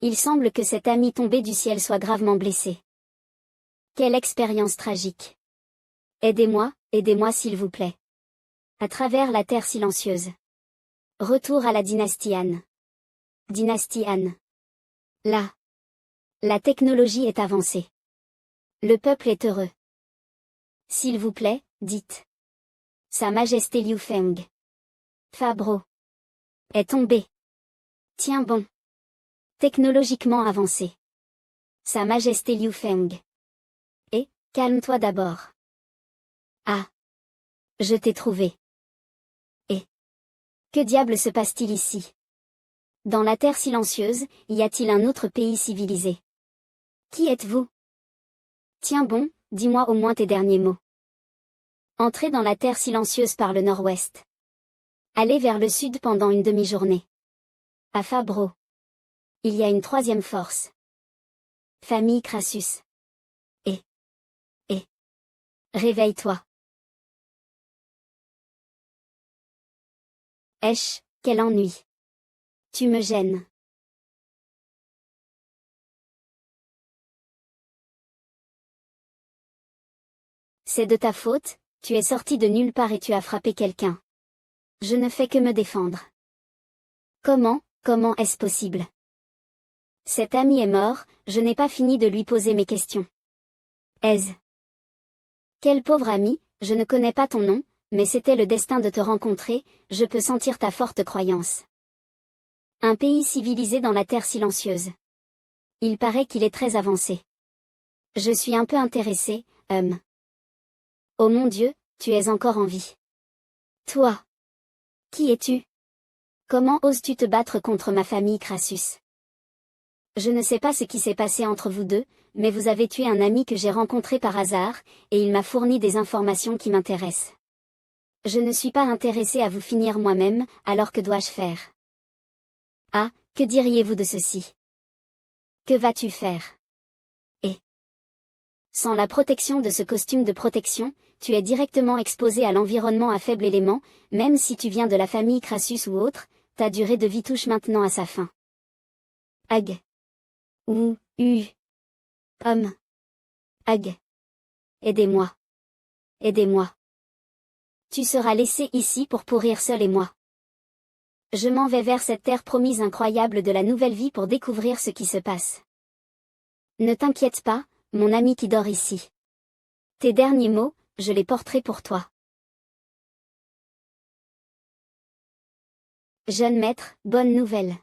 Il semble que cet ami tombé du ciel soit gravement blessé. Quelle expérience tragique. Aidez-moi, aidez-moi s'il vous plaît. À travers la terre silencieuse. Retour à la dynastie Han. Dynastie Han. Là. La technologie est avancée. Le peuple est heureux. S'il vous plaît, dites. Sa Majesté Liu Feng. Fabro. Est tombé. Tiens bon. Technologiquement avancé. Sa Majesté Liu Feng. Et, calme-toi d'abord. Ah. Je t'ai trouvé. Et. Que diable se passe-t-il ici? Dans la terre silencieuse, y a-t-il un autre pays civilisé? Qui êtes-vous? Tiens bon, dis-moi au moins tes derniers mots. Entrez dans la terre silencieuse par le nord-ouest. Allez vers le sud pendant une demi-journée. À Fabro. Il y a une troisième force. Famille Crassus. Et. Réveille-toi. Esh, quel ennui. Tu me gênes. C'est de ta faute, tu es sorti de nulle part et tu as frappé quelqu'un. Je ne fais que me défendre. Comment est-ce possible? Cet ami est mort, je n'ai pas fini de lui poser mes questions. Aise. Quel pauvre ami, je ne connais pas ton nom, mais c'était le destin de te rencontrer, je peux sentir ta forte croyance. Un pays civilisé dans la terre silencieuse. Il paraît qu'il est très avancé. Je suis un peu intéressé, Oh mon Dieu, tu es encore en vie. Toi. Qui es-tu? Comment oses-tu te battre contre ma famille Crassus? Je ne sais pas ce qui s'est passé entre vous deux, mais vous avez tué un ami que j'ai rencontré par hasard, et il m'a fourni des informations qui m'intéressent. Je ne suis pas intéressé à vous finir moi-même, alors que dois-je faire? Ah, que diriez-vous de ceci? Que vas-tu faire? Et sans la protection de ce costume de protection, tu es directement exposé à l'environnement à faible élément, même si tu viens de la famille Crassus ou autre, ta durée de vie touche maintenant à sa fin. Ag. Ag. Aidez-moi. Aidez-moi. Tu seras laissé ici pour pourrir seul et moi. Je m'en vais vers cette terre promise incroyable de la nouvelle vie pour découvrir ce qui se passe. Ne t'inquiète pas, mon ami qui dort ici. Tes derniers mots, je les porterai pour toi. Jeune maître, bonne nouvelle.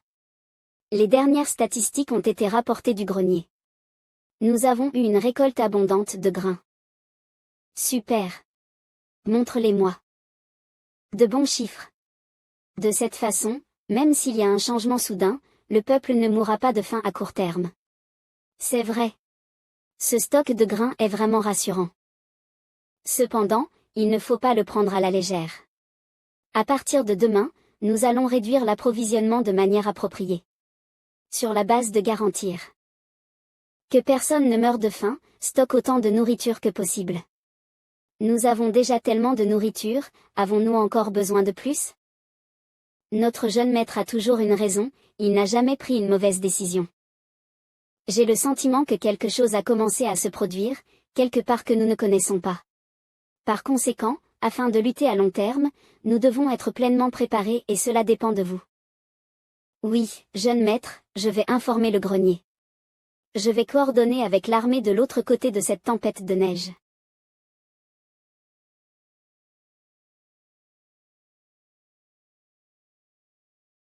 Les dernières statistiques ont été rapportées du grenier. Nous avons eu une récolte abondante de grains. Super. Montre-les-moi. De bons chiffres. De cette façon, même s'il y a un changement soudain, le peuple ne mourra pas de faim à court terme. C'est vrai. Ce stock de grains est vraiment rassurant. Cependant, il ne faut pas le prendre à la légère. À partir de demain, nous allons réduire l'approvisionnement de manière appropriée. Sur la base de garantir que personne ne meure de faim, stocke autant de nourriture que possible. Nous avons déjà tellement de nourriture, avons-nous encore besoin de plus? Notre jeune maître a toujours une raison, il n'a jamais pris une mauvaise décision. J'ai le sentiment que quelque chose a commencé à se produire, quelque part que nous ne connaissons pas. Par conséquent, afin de lutter à long terme, nous devons être pleinement préparés et cela dépend de vous. Oui, jeune maître, je vais informer le grenier. Je vais coordonner avec l'armée de l'autre côté de cette tempête de neige.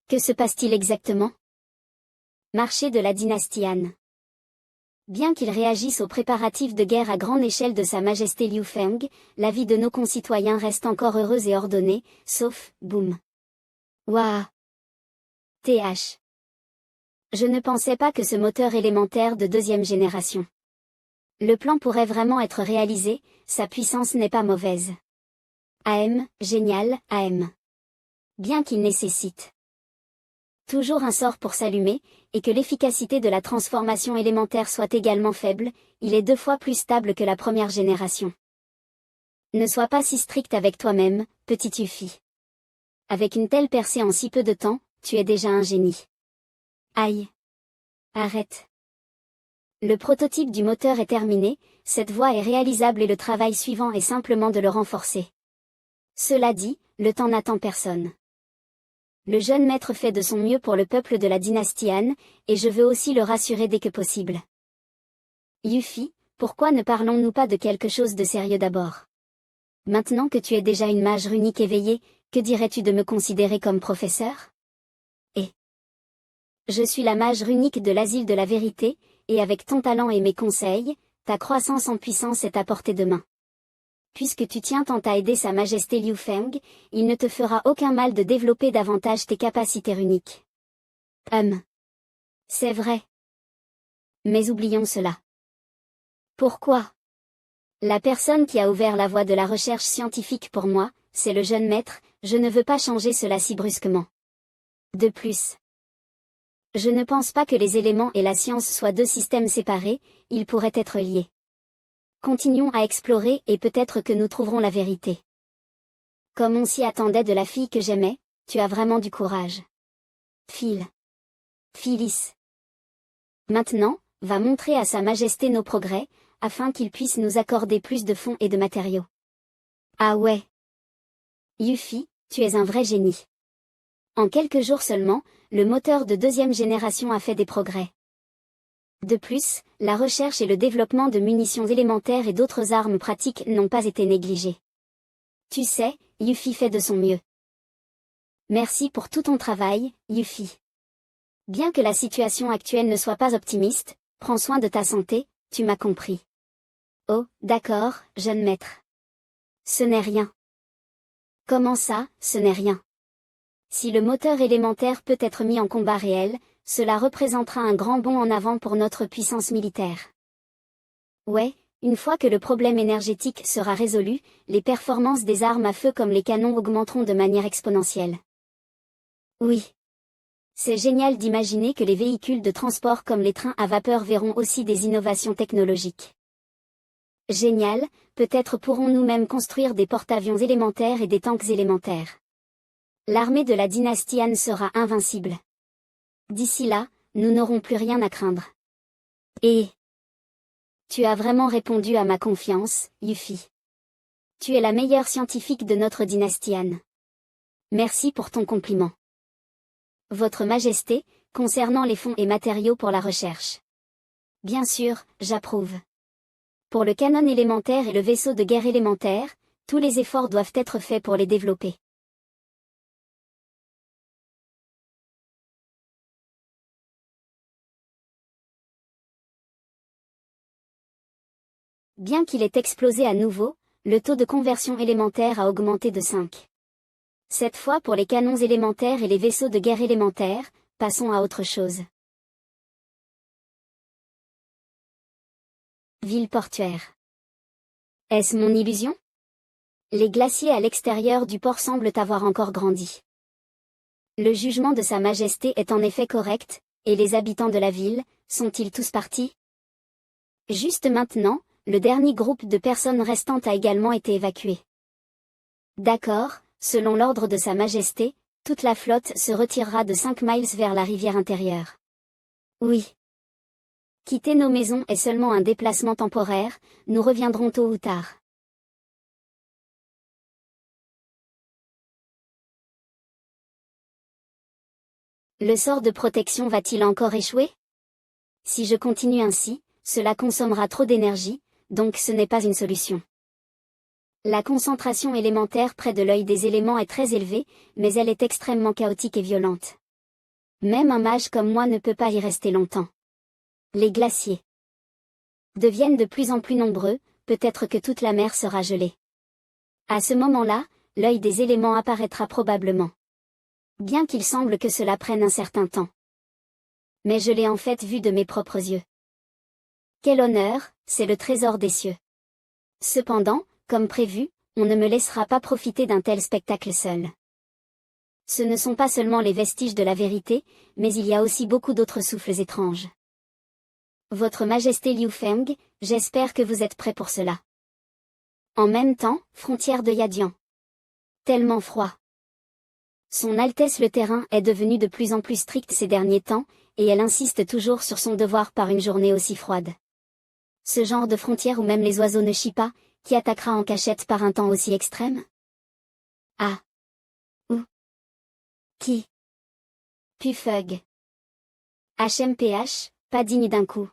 Que se passe-t-il exactement? Marché de la dynastie Han. Bien qu'il réagisse aux préparatifs de guerre à grande échelle de Sa Majesté Liu Feng, la vie de nos concitoyens reste encore heureuse et ordonnée, sauf, boum. Waouh. TH. Je ne pensais pas que ce moteur élémentaire de deuxième génération. Le plan pourrait vraiment être réalisé, sa puissance n'est pas mauvaise. AM, génial, AM. Bien qu'il nécessite toujours un sort pour s'allumer, et que l'efficacité de la transformation élémentaire soit également faible, il est 2 fois plus stable que la première génération. Ne sois pas si strict avec toi-même, petit Yuffie. Avec une telle percée en si peu de temps, tu es déjà un génie. Aïe. Arrête. Le prototype du moteur est terminé, cette voie est réalisable et le travail suivant est simplement de le renforcer. Cela dit, le temps n'attend personne. Le jeune maître fait de son mieux pour le peuple de la dynastie Han, et je veux aussi le rassurer dès que possible. Yuffie, pourquoi ne parlons-nous pas de quelque chose de sérieux d'abord? Maintenant que tu es déjà une mage runique éveillée, que dirais-tu de me considérer comme professeur? Je suis la mage runique de l'asile de la vérité, et avec ton talent et mes conseils, ta croissance en puissance est à portée de main. Puisque tu tiens tant à aider Sa Majesté Liu Feng, il ne te fera aucun mal de développer davantage tes capacités runiques. C'est vrai. Mais oublions cela. Pourquoi? La personne qui a ouvert la voie de la recherche scientifique pour moi, c'est le jeune maître, je ne veux pas changer cela si brusquement. De plus, je ne pense pas que les éléments et la science soient deux systèmes séparés, ils pourraient être liés. Continuons à explorer et peut-être que nous trouverons la vérité. Comme on s'y attendait de la fille que j'aimais, tu as vraiment du courage. Phyllis. Maintenant, va montrer à Sa Majesté nos progrès, afin qu'il puisse nous accorder plus de fonds et de matériaux. Ah ouais. Yuffie, tu es un vrai génie. En quelques jours seulement, le moteur de deuxième génération a fait des progrès. De plus, la recherche et le développement de munitions élémentaires et d'autres armes pratiques n'ont pas été négligés. Tu sais, Yuffie fait de son mieux. Merci pour tout ton travail, Yuffie. Bien que la situation actuelle ne soit pas optimiste, prends soin de ta santé, tu m'as compris. Oh, d'accord, jeune maître. Ce n'est rien. Comment ça, ce n'est rien? Si le moteur élémentaire peut être mis en combat réel, cela représentera un grand bond en avant pour notre puissance militaire. Ouais, une fois que le problème énergétique sera résolu, les performances des armes à feu comme les canons augmenteront de manière exponentielle. Oui. C'est génial d'imaginer que les véhicules de transport comme les trains à vapeur verront aussi des innovations technologiques. Génial, peut-être pourrons-nous même construire des porte-avions élémentaires et des tanks élémentaires. L'armée de la dynastie Han sera invincible. D'ici là, nous n'aurons plus rien à craindre. Et tu as vraiment répondu à ma confiance, Yuffie. Tu es la meilleure scientifique de notre dynastie Han. Merci pour ton compliment. Votre Majesté, concernant les fonds et matériaux pour la recherche. Bien sûr, j'approuve. Pour le canon élémentaire et le vaisseau de guerre élémentaire, tous les efforts doivent être faits pour les développer. Bien qu'il ait explosé à nouveau, le taux de conversion élémentaire a augmenté de 5. Cette fois pour les canons élémentaires et les vaisseaux de guerre élémentaires, passons à autre chose. Ville portuaire. Est-ce mon illusion? Les glaciers à l'extérieur du port semblent avoir encore grandi. Le jugement de Sa Majesté est en effet correct, et les habitants de la ville, sont-ils tous partis? Juste maintenant, le dernier groupe de personnes restantes a également été évacué. D'accord, selon l'ordre de Sa Majesté, toute la flotte se retirera de 5 miles vers la rivière intérieure. Oui. Quitter nos maisons est seulement un déplacement temporaire, nous reviendrons tôt ou tard. Le sort de protection va-t-il encore échouer? Si je continue ainsi, cela consommera trop d'énergie, donc ce n'est pas une solution. La concentration élémentaire près de l'œil des éléments est très élevée, mais elle est extrêmement chaotique et violente. Même un mage comme moi ne peut pas y rester longtemps. Les glaciers deviennent de plus en plus nombreux, peut-être que toute la mer sera gelée. À ce moment-là, l'œil des éléments apparaîtra probablement. Bien qu'il semble que cela prenne un certain temps. Mais je l'ai en fait vu de mes propres yeux. Quel honneur, c'est le trésor des cieux. Cependant, comme prévu, on ne me laissera pas profiter d'un tel spectacle seul. Ce ne sont pas seulement les vestiges de la vérité, mais il y a aussi beaucoup d'autres souffles étranges. Votre Majesté Liu Feng, j'espère que vous êtes prêt pour cela. En même temps, frontière de Yadian. Tellement froid. Son Altesse le terrain est devenu de plus en plus strict ces derniers temps, et elle insiste toujours sur son devoir par une journée aussi froide. Ce genre de frontière où même les oiseaux ne chient pas, qui attaquera en cachette par un temps aussi extrême? Ah. Où? Qui? Pufug. HMPH, pas digne d'un coup.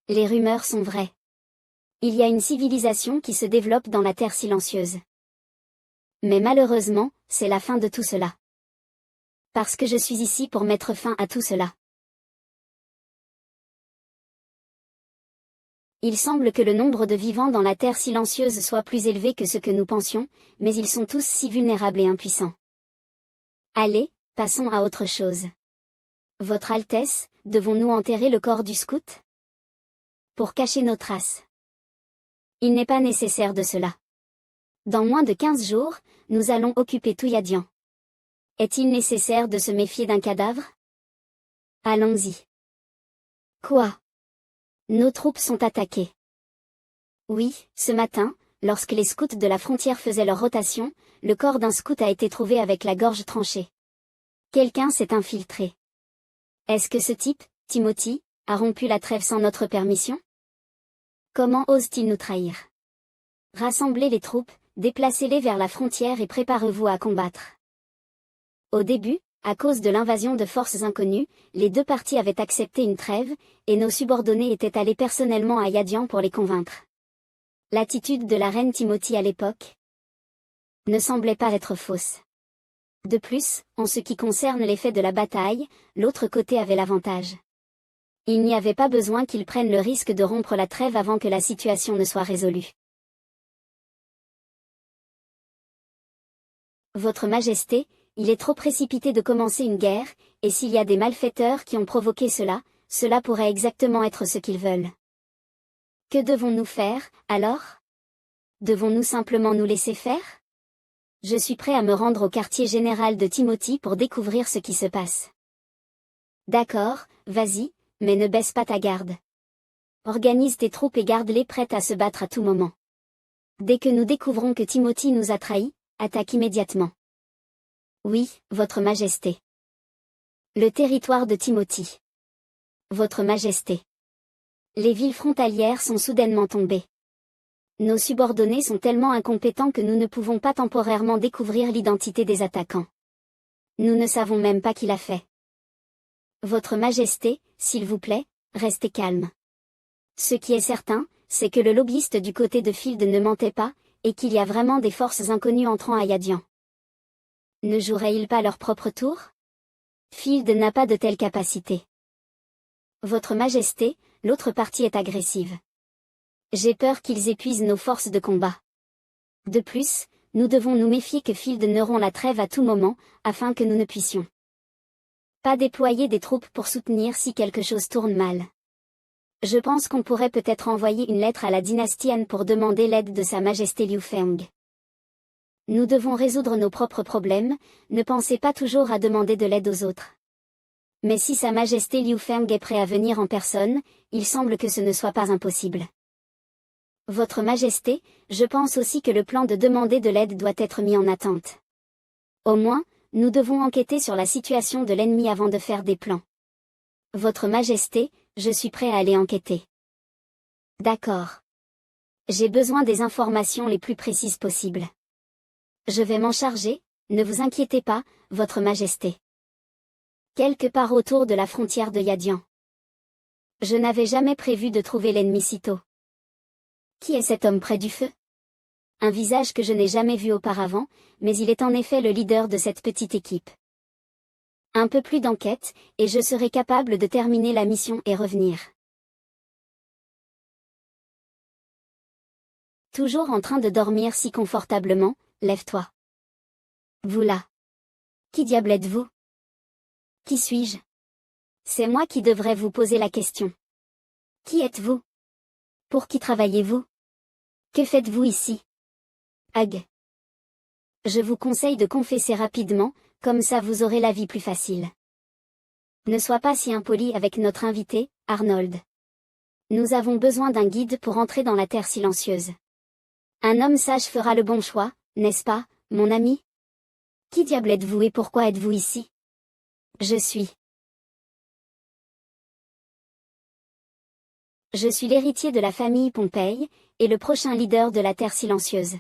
Les rumeurs sont vraies. Il y a une civilisation qui se développe dans la terre silencieuse. Mais malheureusement, c'est la fin de tout cela. Parce que je suis ici pour mettre fin à tout cela. Il semble que le nombre de vivants dans la terre silencieuse soit plus élevé que ce que nous pensions, mais ils sont tous si vulnérables et impuissants. Allez, passons à autre chose. Votre Altesse, devons-nous enterrer le corps du scout? Pour cacher nos traces. Il n'est pas nécessaire de cela. Dans moins de 15 jours, nous allons occuper Touyadian. Est-il nécessaire de se méfier d'un cadavre? Allons-y. Quoi? Nos troupes sont attaquées. Oui, ce matin, lorsque les scouts de la frontière faisaient leur rotation, le corps d'un scout a été trouvé avec la gorge tranchée. Quelqu'un s'est infiltré. Est-ce que ce type, Timothy, a rompu la trêve sans notre permission? Comment ose-t-il nous trahir? Rassemblez les troupes, déplacez-les vers la frontière et préparez-vous à combattre. Au début, à cause de l'invasion de forces inconnues, les deux parties avaient accepté une trêve, et nos subordonnés étaient allés personnellement à Yadian pour les convaincre. L'attitude de la reine Timothy à l'époque ne semblait pas être fausse. De plus, en ce qui concerne l'effet de la bataille, l'autre côté avait l'avantage. Il n'y avait pas besoin qu'ils prennent le risque de rompre la trêve avant que la situation ne soit résolue. Votre Majesté, il est trop précipité de commencer une guerre, et s'il y a des malfaiteurs qui ont provoqué cela, cela pourrait exactement être ce qu'ils veulent. Que devons-nous faire, alors? Devons-nous simplement nous laisser faire? Je suis prêt à me rendre au quartier général de Timothy pour découvrir ce qui se passe. D'accord, vas-y, mais ne baisse pas ta garde. Organise tes troupes et garde-les prêtes à se battre à tout moment. Dès que nous découvrons que Timothy nous a trahis, attaque immédiatement. Oui, Votre Majesté. Le territoire de Timothy. Votre Majesté. Les villes frontalières sont soudainement tombées. Nos subordonnés sont tellement incompétents que nous ne pouvons pas temporairement découvrir l'identité des attaquants. Nous ne savons même pas qui l'a fait. Votre Majesté, s'il vous plaît, restez calme. Ce qui est certain, c'est que le lobbyiste du côté de Field ne mentait pas, et qu'il y a vraiment des forces inconnues entrant à Yadian. Ne joueraient-ils pas leur propre tour? Field n'a pas de telle capacité. Votre Majesté, l'autre partie est agressive. J'ai peur qu'ils épuisent nos forces de combat. De plus, nous devons nous méfier que Field ne rompt la trêve à tout moment, afin que nous ne puissions pas déployer des troupes pour soutenir si quelque chose tourne mal. Je pense qu'on pourrait peut-être envoyer une lettre à la dynastie Han pour demander l'aide de Sa Majesté Liu Feng. Nous devons résoudre nos propres problèmes, ne pensez pas toujours à demander de l'aide aux autres. Mais si Sa Majesté Liu Feng est prêt à venir en personne, il semble que ce ne soit pas impossible. Votre Majesté, je pense aussi que le plan de demander de l'aide doit être mis en attente. Au moins, nous devons enquêter sur la situation de l'ennemi avant de faire des plans. Votre Majesté, je suis prêt à aller enquêter. D'accord. J'ai besoin des informations les plus précises possibles. Je vais m'en charger, ne vous inquiétez pas, Votre Majesté. Quelque part autour de la frontière de Yadian. Je n'avais jamais prévu de trouver l'ennemi si tôt. Qui est cet homme près du feu? Un visage que je n'ai jamais vu auparavant, mais il est en effet le leader de cette petite équipe. Un peu plus d'enquête, et je serai capable de terminer la mission et revenir. Toujours en train de dormir si confortablement, lève-toi. Vous là. Qui diable êtes-vous? Qui suis-je? C'est moi qui devrais vous poser la question. Qui êtes-vous? Pour qui travaillez-vous? Que faites-vous ici? Ag. Je vous conseille de confesser rapidement, comme ça vous aurez la vie plus facile. Ne sois pas si impoli avec notre invité, Arnold. Nous avons besoin d'un guide pour entrer dans la terre silencieuse. Un homme sage fera le bon choix, n'est-ce pas, mon ami? Qui diable êtes-vous et pourquoi êtes-vous ici? Je suis Je suis l'héritier de la famille Pompey, et le prochain leader de la Terre silencieuse.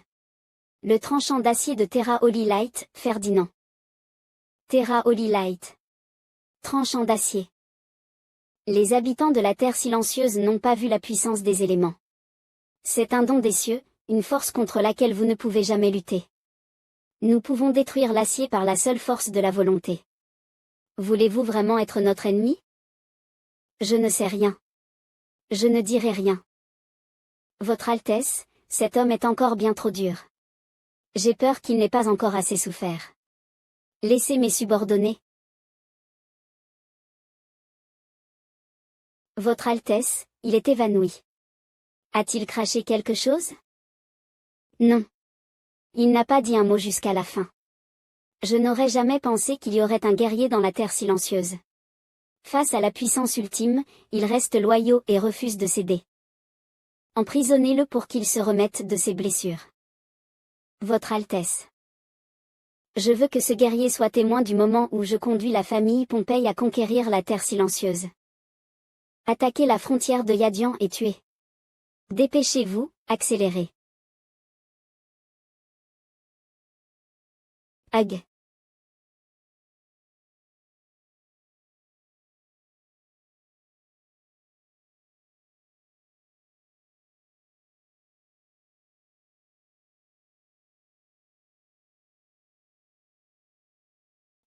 Le tranchant d'acier de Terra Holylight, Ferdinand. Terra Holylight. Tranchant d'acier. Les habitants de la Terre silencieuse n'ont pas vu la puissance des éléments. C'est un don des cieux, une force contre laquelle vous ne pouvez jamais lutter. Nous pouvons détruire l'acier par la seule force de la volonté. Voulez-vous vraiment être notre ennemi? Je ne sais rien. Je ne dirai rien. Votre Altesse, cet homme est encore bien trop dur. J'ai peur qu'il n'ait pas encore assez souffert. Laissez mes subordonnés. Votre Altesse, il est évanoui. A-t-il craché quelque chose? Non. Il n'a pas dit un mot jusqu'à la fin. Je n'aurais jamais pensé qu'il y aurait un guerrier dans la Terre silencieuse. Face à la puissance ultime, il reste loyaux et refuse de céder. Emprisonnez-le pour qu'il se remette de ses blessures. Votre Altesse. Je veux que ce guerrier soit témoin du moment où je conduis la famille Pompey à conquérir la Terre silencieuse. Attaquez la frontière de Yadian et tuez. Dépêchez-vous, accélérez. Hag.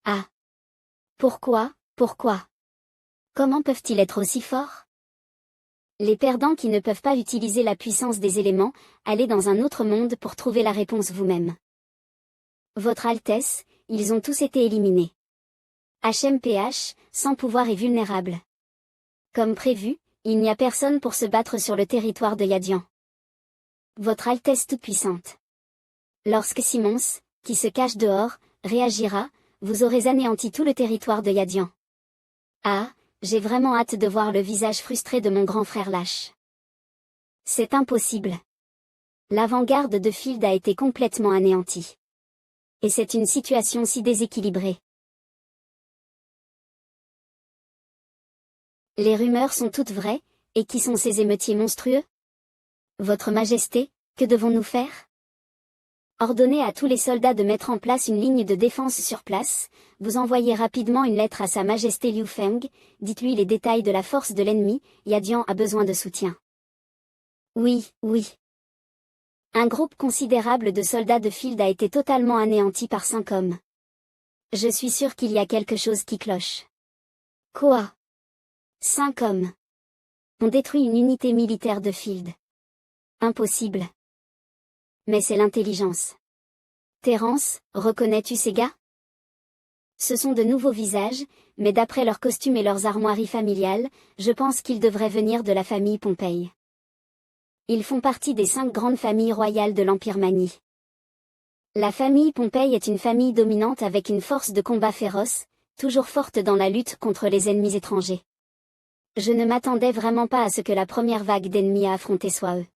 Ah. Pourquoi? Comment peuvent-ils être aussi forts? Les perdants qui ne peuvent pas utiliser la puissance des éléments, allez dans un autre monde pour trouver la réponse vous-même. Votre Altesse, ils ont tous été éliminés. HMPH, sans pouvoir et vulnérable. Comme prévu, il n'y a personne pour se battre sur le territoire de Yadian. Votre Altesse toute-puissante. Lorsque Simons, qui se cache dehors, réagira, vous aurez anéanti tout le territoire de Yadian. Ah, j'ai vraiment hâte de voir le visage frustré de mon grand frère lâche. C'est impossible. L'avant-garde de Field a été complètement anéantie. Et c'est une situation si déséquilibrée. Les rumeurs sont toutes vraies, et qui sont ces émeutiers monstrueux? Votre Majesté, que devons-nous faire? Ordonnez à tous les soldats de mettre en place une ligne de défense sur place, vous envoyez rapidement une lettre à Sa Majesté Liu Feng, dites-lui les détails de la force de l'ennemi, Yadian a besoin de soutien. Oui. Un groupe considérable de soldats de Field a été totalement anéanti par 5 hommes. Je suis sûr qu'il y a quelque chose qui cloche. Quoi? 5 hommes ont détruit une unité militaire de Field. Impossible. Mais c'est l'intelligence. Terence, reconnais-tu ces gars? Ce sont de nouveaux visages, mais d'après leurs costumes et leurs armoiries familiales, je pense qu'ils devraient venir de la famille Pompey. Ils font partie des 5 grandes familles royales de l'Empire Mani. La famille Pompey est une famille dominante avec une force de combat féroce, toujours forte dans la lutte contre les ennemis étrangers. Je ne m'attendais vraiment pas à ce que la première vague d'ennemis à affronter soit eux.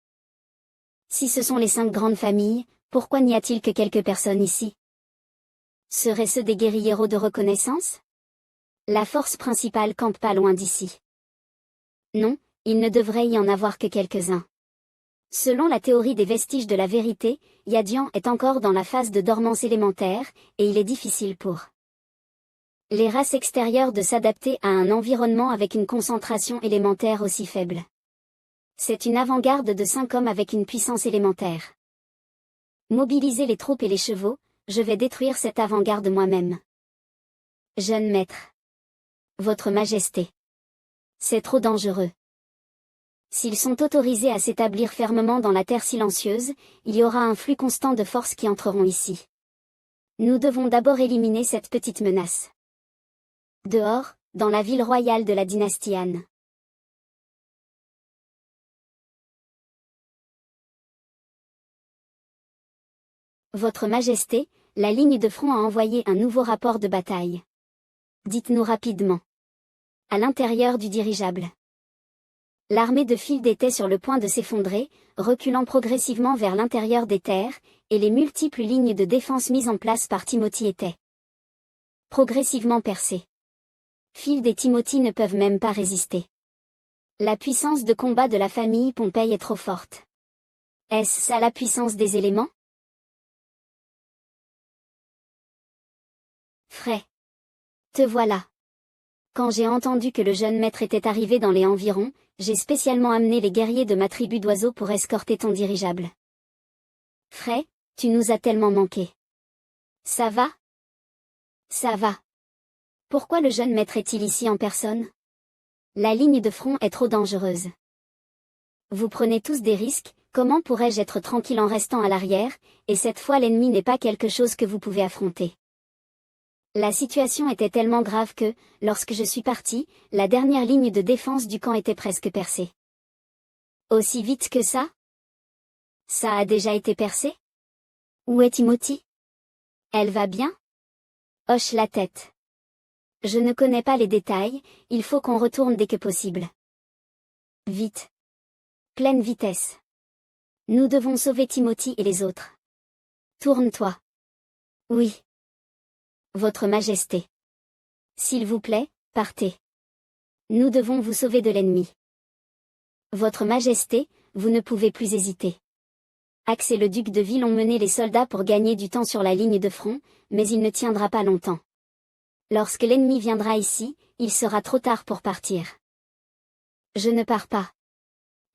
Si ce sont les 5 grandes familles, pourquoi n'y a-t-il que quelques personnes ici? Seraient-ce des guérilleros de reconnaissance? La force principale campe pas loin d'ici. Non, il ne devrait y en avoir que quelques-uns. Selon la théorie des vestiges de la vérité, Yadian est encore dans la phase de dormance élémentaire, et il est difficile pour les races extérieures de s'adapter à un environnement avec une concentration élémentaire aussi faible. C'est une avant-garde de 5 hommes avec une puissance élémentaire. Mobilisez les troupes et les chevaux, je vais détruire cette avant-garde moi-même. Jeune maître. Votre Majesté. C'est trop dangereux. S'ils sont autorisés à s'établir fermement dans la Terre silencieuse, il y aura un flux constant de forces qui entreront ici. Nous devons d'abord éliminer cette petite menace. Dehors, dans la ville royale de la dynastie Han. Votre Majesté, la ligne de front a envoyé un nouveau rapport de bataille. Dites-nous rapidement. À l'intérieur du dirigeable. L'armée de Field était sur le point de s'effondrer, reculant progressivement vers l'intérieur des terres, et les multiples lignes de défense mises en place par Timothy étaient progressivement percées. Field et Timothy ne peuvent même pas résister. La puissance de combat de la famille Pompey est trop forte. Est-ce ça la puissance des éléments? Frais. Te voilà. Quand j'ai entendu que le jeune maître était arrivé dans les environs, j'ai spécialement amené les guerriers de ma tribu d'oiseaux pour escorter ton dirigeable. Frais, tu nous as tellement manqué. Ça va? Ça va. Pourquoi le jeune maître est-il ici en personne? La ligne de front est trop dangereuse. Vous prenez tous des risques, comment pourrais-je être tranquille en restant à l'arrière, et cette fois l'ennemi n'est pas quelque chose que vous pouvez affronter. La situation était tellement grave que, lorsque je suis parti, la dernière ligne de défense du camp était presque percée. Aussi vite que ça? Ça a déjà été percé? Où est Timothy? Elle va bien? Hoche la tête. Je ne connais pas les détails, il faut qu'on retourne dès que possible. Vite. Pleine vitesse. Nous devons sauver Timothy et les autres. Tourne-toi. Oui. Votre Majesté. S'il vous plaît, partez. Nous devons vous sauver de l'ennemi. Votre Majesté, vous ne pouvez plus hésiter. Axe et le duc de Ville ont mené les soldats pour gagner du temps sur la ligne de front, mais il ne tiendra pas longtemps. Lorsque l'ennemi viendra ici, il sera trop tard pour partir. Je ne pars pas.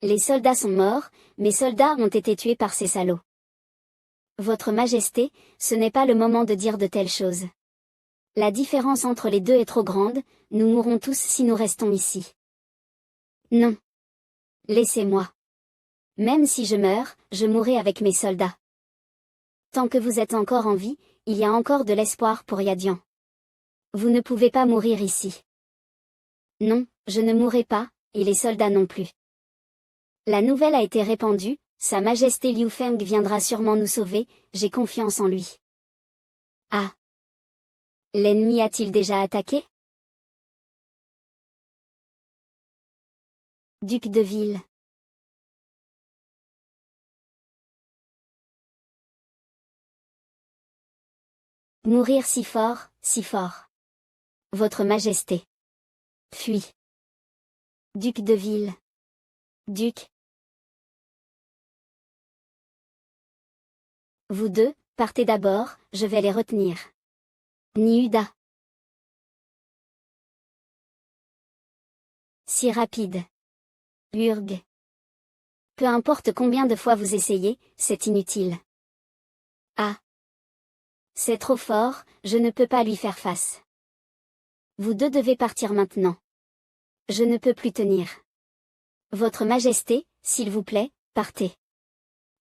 Les soldats sont morts, mes soldats ont été tués par ces salauds. Votre Majesté, ce n'est pas le moment de dire de telles choses. La différence entre les deux est trop grande, nous mourrons tous si nous restons ici. Non. Laissez-moi. Même si je meurs, je mourrai avec mes soldats. Tant que vous êtes encore en vie, il y a encore de l'espoir pour Yadian. Vous ne pouvez pas mourir ici. Non, je ne mourrai pas, et les soldats non plus. La nouvelle a été répandue, Sa Majesté Liu Feng viendra sûrement nous sauver, j'ai confiance en lui. Ah. L'ennemi a-t-il déjà attaqué? Duc de Ville. Mourir si fort, si fort. Votre Majesté. Fuis. Duc de Ville. Duc. Vous deux, partez d'abord, je vais les retenir. Niuda. Si rapide. Urg. Peu importe combien de fois vous essayez, c'est inutile. Ah. C'est trop fort, je ne peux pas lui faire face. Vous deux devez partir maintenant. Je ne peux plus tenir. Votre Majesté, s'il vous plaît, partez.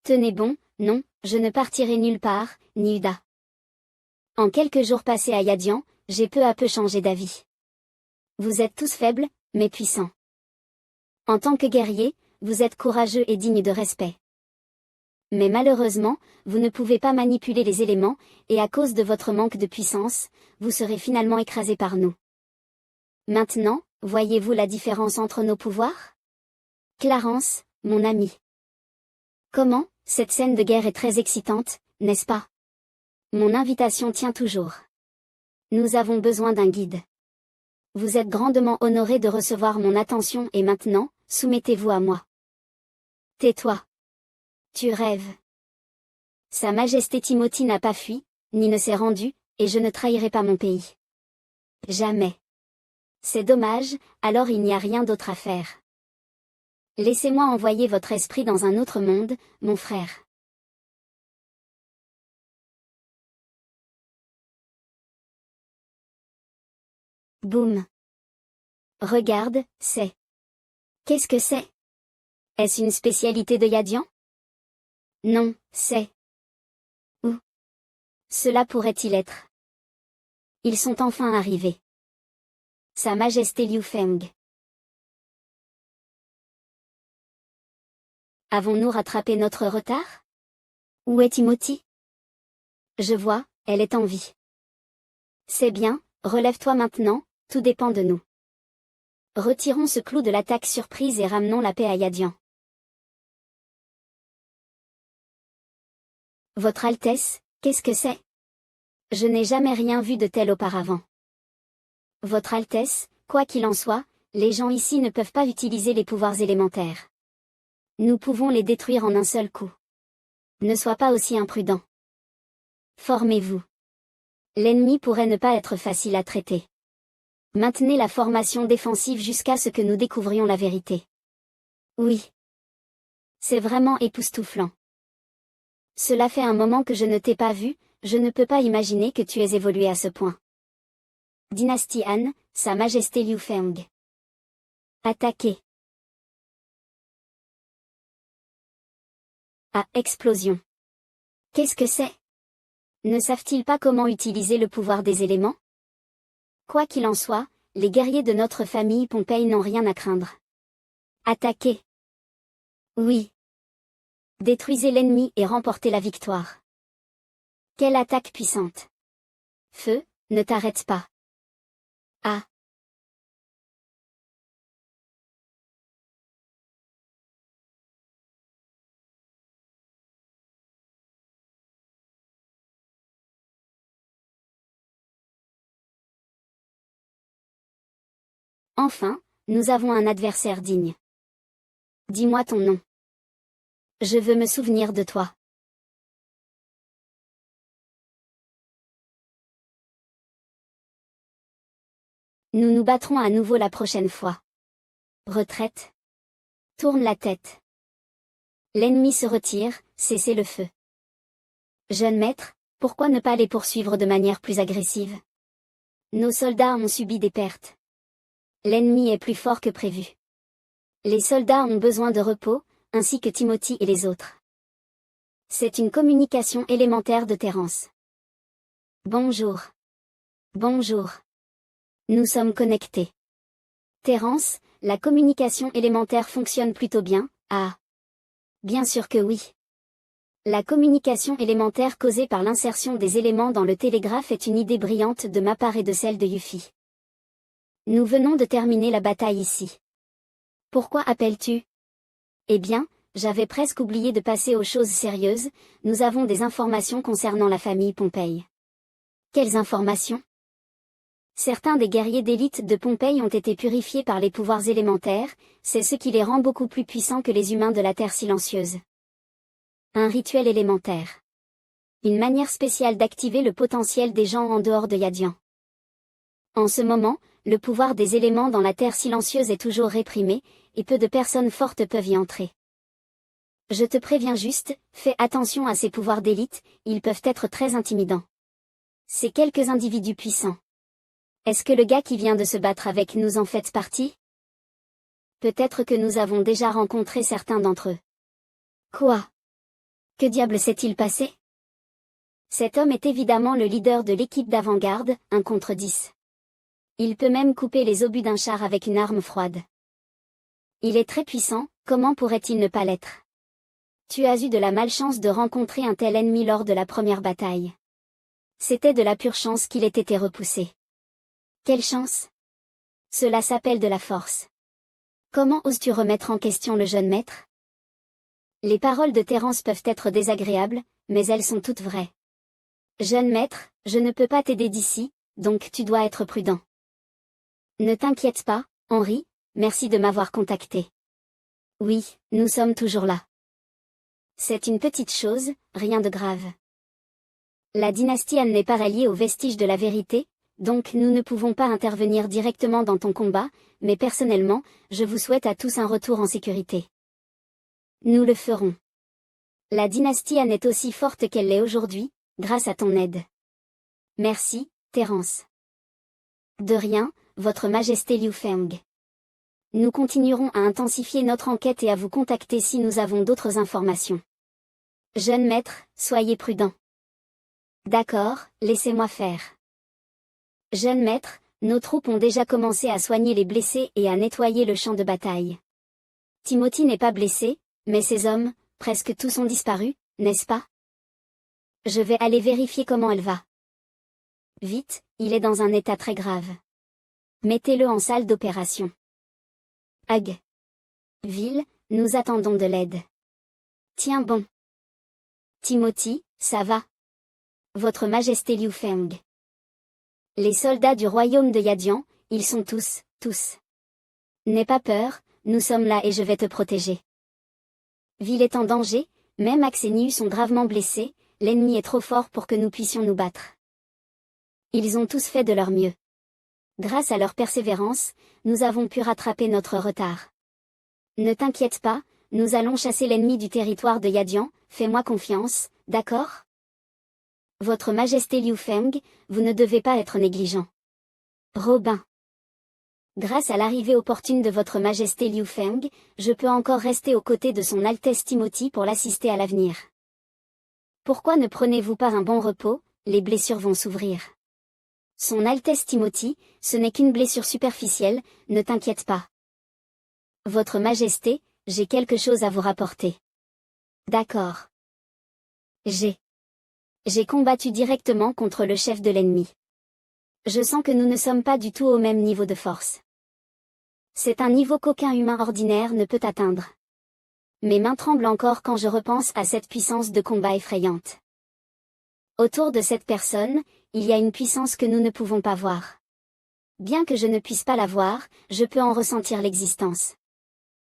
Tenez bon, non, je ne partirai nulle part, Niuda. En quelques jours passés à Yadian, j'ai peu à peu changé d'avis. Vous êtes tous faibles, mais puissants. En tant que guerrier, vous êtes courageux et digne de respect. Mais malheureusement, vous ne pouvez pas manipuler les éléments, et à cause de votre manque de puissance, vous serez finalement écrasé par nous. Maintenant, voyez-vous la différence entre nos pouvoirs? Clarence, mon ami. Comment, cette scène de guerre est très excitante, n'est-ce pas? Mon invitation tient toujours. Nous avons besoin d'un guide. Vous êtes grandement honoré de recevoir mon attention et maintenant, soumettez-vous à moi. Tais-toi. Tu rêves. Sa Majesté Timothy n'a pas fui, ni ne s'est rendu, et je ne trahirai pas mon pays. Jamais. C'est dommage, alors il n'y a rien d'autre à faire. Laissez-moi envoyer votre esprit dans un autre monde, mon frère. Boum. Regarde, c'est. Qu'est-ce que c'est? Est-ce une spécialité de Yadian? Non, c'est. Où? Cela pourrait-il être? Ils sont enfin arrivés. Sa Majesté Liu Feng. Avons-nous rattrapé notre retard? Où est Timothy? Je vois, elle est en vie. C'est bien, relève-toi maintenant, tout dépend de nous. Retirons ce clou de l'attaque surprise et ramenons la paix à Yadian. Votre Altesse, qu'est-ce que c'est? Je n'ai jamais rien vu de tel auparavant. Votre Altesse, quoi qu'il en soit, les gens ici ne peuvent pas utiliser les pouvoirs élémentaires. Nous pouvons les détruire en un seul coup. Ne sois pas aussi imprudent. Formez-vous. L'ennemi pourrait ne pas être facile à traiter. Maintenez la formation défensive jusqu'à ce que nous découvrions la vérité. Oui. C'est vraiment époustouflant. Cela fait un moment que je ne t'ai pas vu, je ne peux pas imaginer que tu aies évolué à ce point. Dynastie Han, Sa Majesté Liu Feng. Attaquer. Ah, explosion. Qu'est-ce que c'est? Ne savent-ils pas comment utiliser le pouvoir des éléments? Quoi qu'il en soit, les guerriers de notre famille Pompei n'ont rien à craindre. Attaquer. Oui. Détruisez l'ennemi et remportez la victoire. Quelle attaque puissante. Feu, ne t'arrête pas. Ah. Enfin, nous avons un adversaire digne. Dis-moi ton nom. Je veux me souvenir de toi. Nous nous battrons à nouveau la prochaine fois. Retraite. Tourne la tête. L'ennemi se retire, cessez le feu. Jeune maître, pourquoi ne pas les poursuivre de manière plus agressive? Nos soldats ont subi des pertes. L'ennemi est plus fort que prévu. Les soldats ont besoin de repos, ainsi que Timothy et les autres. C'est une communication élémentaire de Terence. Bonjour. Bonjour. Nous sommes connectés. Terence, la communication élémentaire fonctionne plutôt bien, ah. Bien sûr que oui. La communication élémentaire causée par l'insertion des éléments dans le télégraphe est une idée brillante de ma part et de celle de Yuffie. Nous venons de terminer la bataille ici. Pourquoi appelles-tu? Eh bien, j'avais presque oublié de passer aux choses sérieuses, nous avons des informations concernant la famille Pompei. Quelles informations? Certains des guerriers d'élite de Pompei ont été purifiés par les pouvoirs élémentaires, c'est ce qui les rend beaucoup plus puissants que les humains de la Terre silencieuse. Un rituel élémentaire. Une manière spéciale d'activer le potentiel des gens en dehors de Yadian. En ce moment, le pouvoir des éléments dans la Terre silencieuse est toujours réprimé, et peu de personnes fortes peuvent y entrer. Je te préviens juste, fais attention à ces pouvoirs d'élite, ils peuvent être très intimidants. C'est quelques individus puissants. Est-ce que le gars qui vient de se battre avec nous en fait partie? Peut-être que nous avons déjà rencontré certains d'entre eux. Quoi? Que diable s'est-il passé? Cet homme est évidemment le leader de l'équipe d'avant-garde, 1 contre 10. Il peut même couper les obus d'un char avec une arme froide. Il est très puissant, comment pourrait-il ne pas l'être? Tu as eu de la malchance de rencontrer un tel ennemi lors de la première bataille. C'était de la pure chance qu'il ait été repoussé. Quelle chance? Cela s'appelle de la force. Comment oses-tu remettre en question le jeune maître? Les paroles de Terence peuvent être désagréables, mais elles sont toutes vraies. Jeune maître, je ne peux pas t'aider d'ici, donc tu dois être prudent. Ne t'inquiète pas, Henri, merci de m'avoir contacté. Oui, nous sommes toujours là. C'est une petite chose, rien de grave. La dynastie Han n'est pas ralliée aux vestiges de la vérité, donc nous ne pouvons pas intervenir directement dans ton combat, mais personnellement, je vous souhaite à tous un retour en sécurité. Nous le ferons. La dynastie Han est aussi forte qu'elle l'est aujourd'hui, grâce à ton aide. Merci, Terence. De rien, Votre Majesté Liu Feng. Nous continuerons à intensifier notre enquête et à vous contacter si nous avons d'autres informations. Jeune maître, soyez prudent. D'accord, laissez-moi faire. Jeune maître, nos troupes ont déjà commencé à soigner les blessés et à nettoyer le champ de bataille. Timothy n'est pas blessé, mais ses hommes, presque tous ont disparu, n'est-ce pas? Je vais aller vérifier comment elle va. Vite, il est dans un état très grave. Mettez-le en salle d'opération. Hag. Ville, nous attendons de l'aide. Tiens bon. Timothy, ça va? Votre Majesté Liu Feng. Les soldats du royaume de Yadian, ils sont tous. N'aie pas peur, nous sommes là et je vais te protéger. Ville est en danger, même Axe et Niu sont gravement blessés, l'ennemi est trop fort pour que nous puissions nous battre. Ils ont tous fait de leur mieux. Grâce à leur persévérance, nous avons pu rattraper notre retard. Ne t'inquiète pas, nous allons chasser l'ennemi du territoire de Yadian, fais-moi confiance, d'accord? Votre Majesté Liu Feng, vous ne devez pas être négligent. Robin. Grâce à l'arrivée opportune de votre Majesté Liu Feng, je peux encore rester aux côtés de son Altesse Timothy pour l'assister à l'avenir. Pourquoi ne prenez-vous pas un bon repos, les blessures vont s'ouvrir. Son Altesse Timothy, ce n'est qu'une blessure superficielle, ne t'inquiète pas. Votre Majesté, j'ai quelque chose à vous rapporter. D'accord. J'ai combattu directement contre le chef de l'ennemi. Je sens que nous ne sommes pas du tout au même niveau de force. C'est un niveau qu'aucun humain ordinaire ne peut atteindre. Mes mains tremblent encore quand je repense à cette puissance de combat effrayante. Autour de cette personne, il y a une puissance que nous ne pouvons pas voir. Bien que je ne puisse pas la voir, je peux en ressentir l'existence.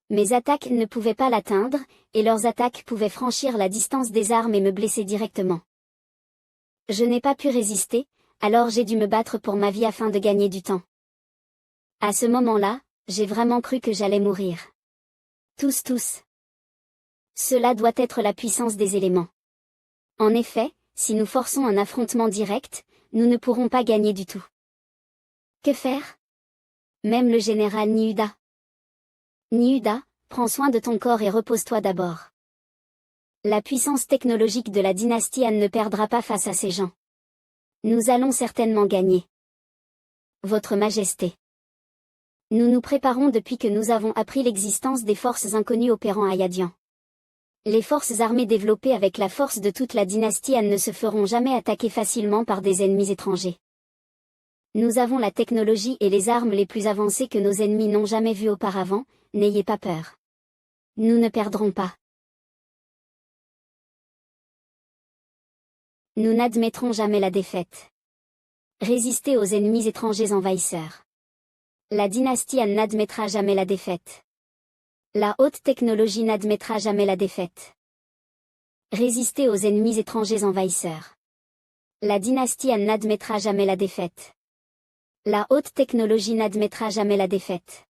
Mes attaques ne pouvaient pas l'atteindre, et leurs attaques pouvaient franchir la distance des armes et me blesser directement. Je n'ai pas pu résister, alors j'ai dû me battre pour ma vie afin de gagner du temps. À ce moment-là, j'ai vraiment cru que j'allais mourir. Tous. Cela doit être la puissance des éléments. En effet, si nous forçons un affrontement direct, nous ne pourrons pas gagner du tout. Que faire? Même le général Niuda. Niuda, prends soin de ton corps et repose-toi d'abord. La puissance technologique de la dynastie Han ne perdra pas face à ces gens. Nous allons certainement gagner. Votre Majesté. Nous nous préparons depuis que nous avons appris l'existence des forces inconnues opérant à Yadian. Les forces armées développées avec la force de toute la dynastie Han ne se feront jamais attaquer facilement par des ennemis étrangers. Nous avons la technologie et les armes les plus avancées que nos ennemis n'ont jamais vues auparavant, n'ayez pas peur. Nous ne perdrons pas. Nous n'admettrons jamais la défaite. Résister aux ennemis étrangers envahisseurs. La dynastie Han n'admettra jamais la défaite. La haute technologie n'admettra jamais la défaite. Résister aux ennemis étrangers envahisseurs. La dynastie Han n'admettra jamais la défaite. La haute technologie n'admettra jamais la défaite.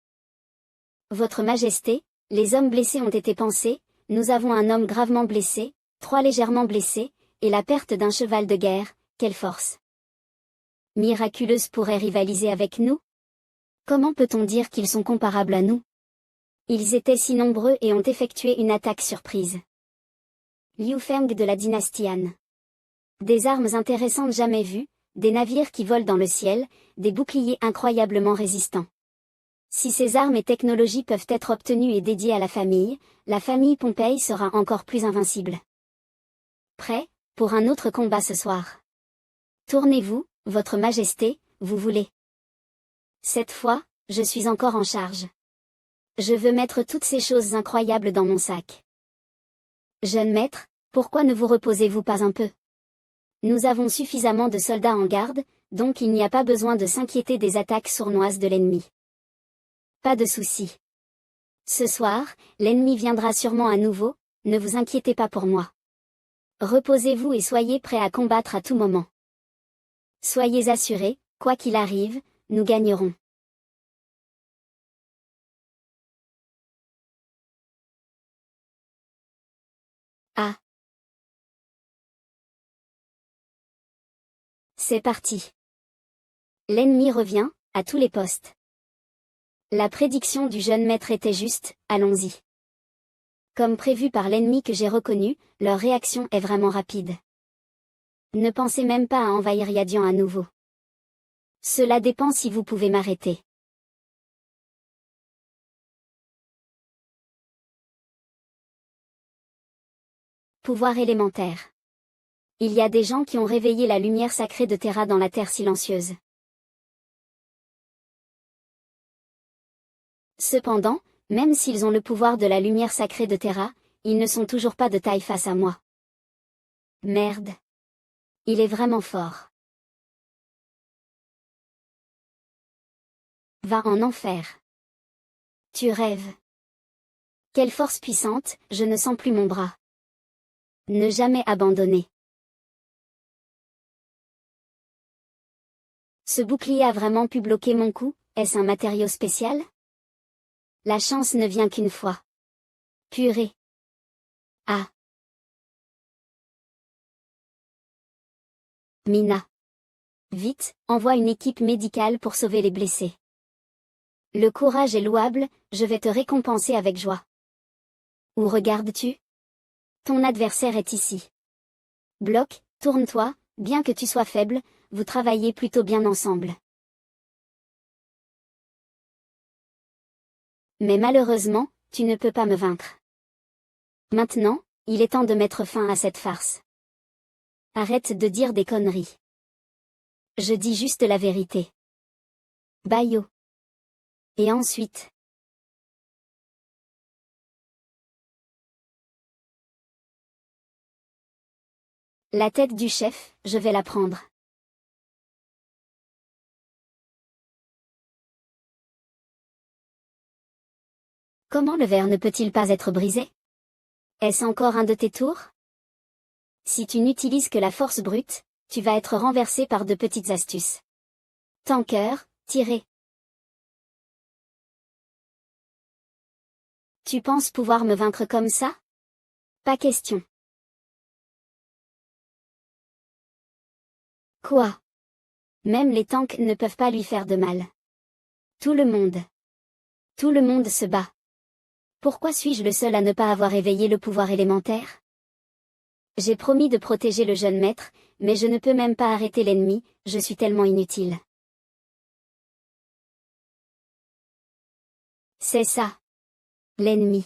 Votre Majesté, les hommes blessés ont été pansés, nous avons un homme gravement blessé, 3 légèrement blessés, et la perte d'un cheval de guerre, quelle force! Miraculeuse pourrait rivaliser avec nous? Comment peut-on dire qu'ils sont comparables à nous? Ils étaient si nombreux et ont effectué une attaque surprise. Liu Feng de la dynastie Han. Des armes intéressantes jamais vues, des navires qui volent dans le ciel, des boucliers incroyablement résistants. Si ces armes et technologies peuvent être obtenues et dédiées à la famille Pompei sera encore plus invincible. Prêt, pour un autre combat ce soir. Tournez-vous, Votre Majesté, vous voulez. Cette fois, je suis encore en charge. Je veux mettre toutes ces choses incroyables dans mon sac. Jeune maître, pourquoi ne vous reposez-vous pas un peu? Nous avons suffisamment de soldats en garde, donc il n'y a pas besoin de s'inquiéter des attaques sournoises de l'ennemi. Pas de souci. Ce soir, l'ennemi viendra sûrement à nouveau, ne vous inquiétez pas pour moi. Reposez-vous et soyez prêts à combattre à tout moment. Soyez assurés, quoi qu'il arrive, nous gagnerons. Ah. C'est parti. L'ennemi revient, à tous les postes. La prédiction du jeune maître était juste, allons-y. Comme prévu par l'ennemi que j'ai reconnu, leur réaction est vraiment rapide. Ne pensez même pas à envahir Yadian à nouveau. Cela dépend si vous pouvez m'arrêter. Pouvoir élémentaire. Il y a des gens qui ont réveillé la lumière sacrée de Terra dans la terre silencieuse. Cependant, même s'ils ont le pouvoir de la lumière sacrée de Terra, ils ne sont toujours pas de taille face à moi. Merde. Il est vraiment fort. Va en enfer. Tu rêves. Quelle force puissante, je ne sens plus mon bras. Ne jamais abandonner. Ce bouclier a vraiment pu bloquer mon coup, est-ce un matériau spécial? La chance ne vient qu'une fois. Purée. Ah. Mina. Vite, envoie une équipe médicale pour sauver les blessés. Le courage est louable, je vais te récompenser avec joie. Où regardes-tu? Ton adversaire est ici. Bloc, tourne-toi, bien que tu sois faible, vous travaillez plutôt bien ensemble. Mais malheureusement, tu ne peux pas me vaincre. Maintenant, il est temps de mettre fin à cette farce. Arrête de dire des conneries. Je dis juste la vérité. Bayo. Et ensuite. La tête du chef, je vais la prendre. Comment le verre ne peut-il pas être brisé? Est-ce encore un de tes tours? Si tu n'utilises que la force brute, tu vas être renversé par de petites astuces. Tanker, tirer. Tu penses pouvoir me vaincre comme ça? Pas question. Quoi? Même les tanks ne peuvent pas lui faire de mal. Tout le monde se bat. Pourquoi suis-je le seul à ne pas avoir éveillé le pouvoir élémentaire? J'ai promis de protéger le jeune maître, mais je ne peux même pas arrêter l'ennemi, je suis tellement inutile. C'est ça. L'ennemi.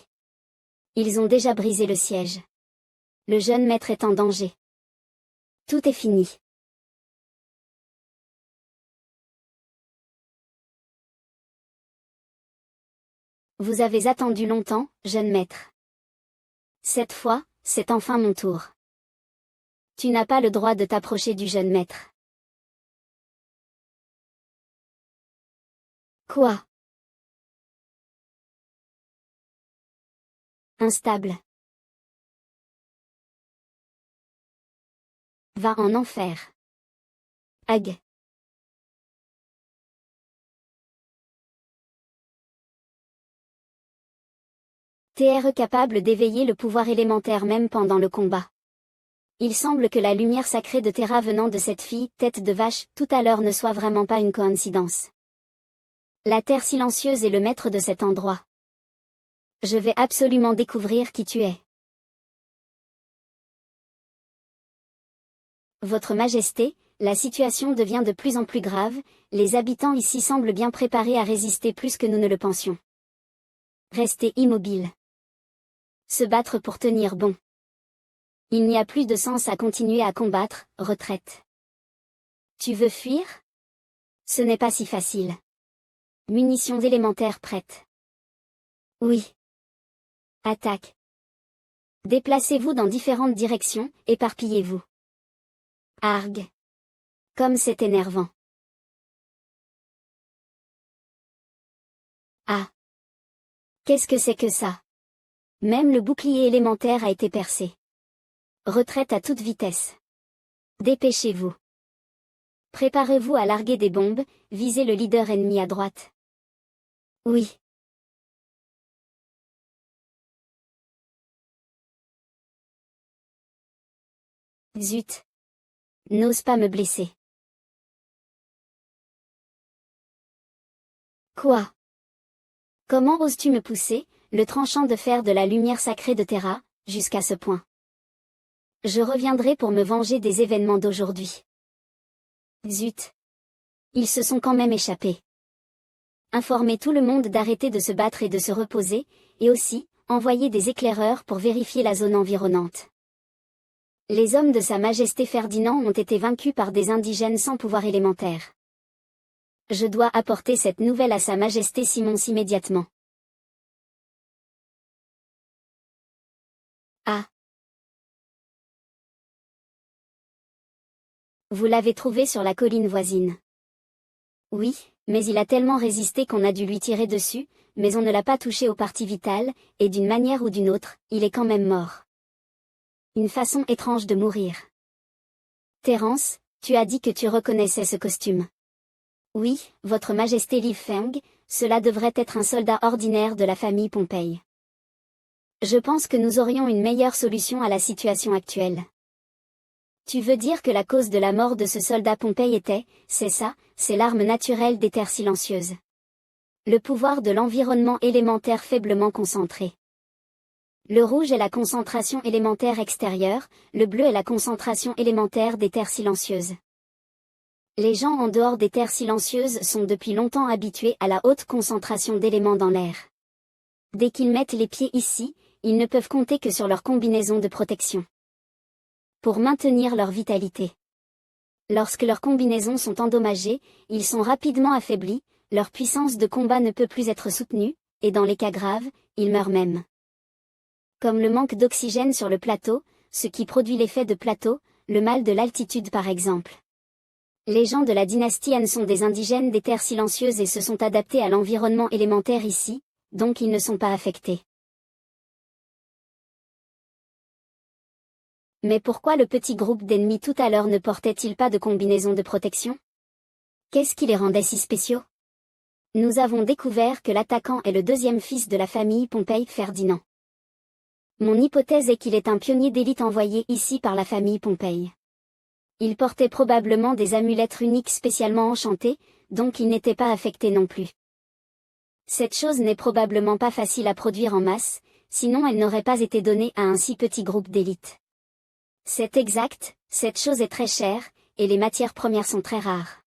Ils ont déjà brisé le siège. Le jeune maître est en danger. Tout est fini. Vous avez attendu longtemps, jeune maître. Cette fois, c'est enfin mon tour. Tu n'as pas le droit de t'approcher du jeune maître. Quoi? Instable. Va en enfer. Ag. TRE capable d'éveiller le pouvoir élémentaire même pendant le combat. Il semble que la lumière sacrée de Terra venant de cette fille, tête de vache, tout à l'heure ne soit vraiment pas une coïncidence. La terre silencieuse est le maître de cet endroit. Je vais absolument découvrir qui tu es. Votre Majesté, la situation devient de plus en plus grave, les habitants ici semblent bien préparés à résister plus que nous ne le pensions. Restez immobile. Se battre pour tenir bon. Il n'y a plus de sens à continuer à combattre, retraite. Tu veux fuir? Ce n'est pas si facile. Munitions élémentaires prêtes. Oui. Attaque. Déplacez-vous dans différentes directions, éparpillez-vous. Argue. Comme c'est énervant. Ah. Qu'est-ce que c'est que ça? Même le bouclier élémentaire a été percé. Retraite à toute vitesse. Dépêchez-vous. Préparez-vous à larguer des bombes, visez le leader ennemi à droite. Oui. Zut. N'ose pas me blesser. Quoi? Comment oses-tu me pousser, le tranchant de fer de la lumière sacrée de Terra, jusqu'à ce point? Je reviendrai pour me venger des événements d'aujourd'hui. Zut. Ils se sont quand même échappés. Informez tout le monde d'arrêter de se battre et de se reposer, et aussi, envoyer des éclaireurs pour vérifier la zone environnante. Les hommes de Sa Majesté Ferdinand ont été vaincus par des indigènes sans pouvoir élémentaire. Je dois apporter cette nouvelle à Sa Majesté Simons immédiatement. Ah. Vous l'avez trouvé sur la colline voisine. Oui, mais il a tellement résisté qu'on a dû lui tirer dessus, mais on ne l'a pas touché aux parties vitales, et d'une manière ou d'une autre, il est quand même mort. Une façon étrange de mourir. Terence, tu as dit que tu reconnaissais ce costume. Oui, Votre Majesté Li Feng, cela devrait être un soldat ordinaire de la famille Pompey. Je pense que nous aurions une meilleure solution à la situation actuelle. Tu veux dire que la cause de la mort de ce soldat Pompey était, c'est ça, c'est l'arme naturelle des terres silencieuses. Le pouvoir de l'environnement élémentaire faiblement concentré. Le rouge est la concentration élémentaire extérieure, le bleu est la concentration élémentaire des terres silencieuses. Les gens en dehors des terres silencieuses sont depuis longtemps habitués à la haute concentration d'éléments dans l'air. Dès qu'ils mettent les pieds ici, ils ne peuvent compter que sur leur combinaison de protection. Pour maintenir leur vitalité. Lorsque leurs combinaisons sont endommagées, ils sont rapidement affaiblis, leur puissance de combat ne peut plus être soutenue, et dans les cas graves, ils meurent même. Comme le manque d'oxygène sur le plateau, ce qui produit l'effet de plateau, le mal de l'altitude par exemple. Les gens de la dynastie Han sont des indigènes des terres silencieuses et se sont adaptés à l'environnement élémentaire ici, donc ils ne sont pas affectés. Mais pourquoi le petit groupe d'ennemis tout à l'heure ne portait-il pas de combinaison de protection? Qu'est-ce qui les rendait si spéciaux? Nous avons découvert que l'attaquant est le deuxième fils de la famille Pompey Ferdinand. Mon hypothèse est qu'il est un pionnier d'élite envoyé ici par la famille Pompey. Il portait probablement des amulettes runiques spécialement enchantées, donc il n'était pas affecté non plus. Cette chose n'est probablement pas facile à produire en masse, sinon elle n'aurait pas été donnée à un si petit groupe d'élite. C'est exact, cette chose est très chère, et les matières premières sont très rares.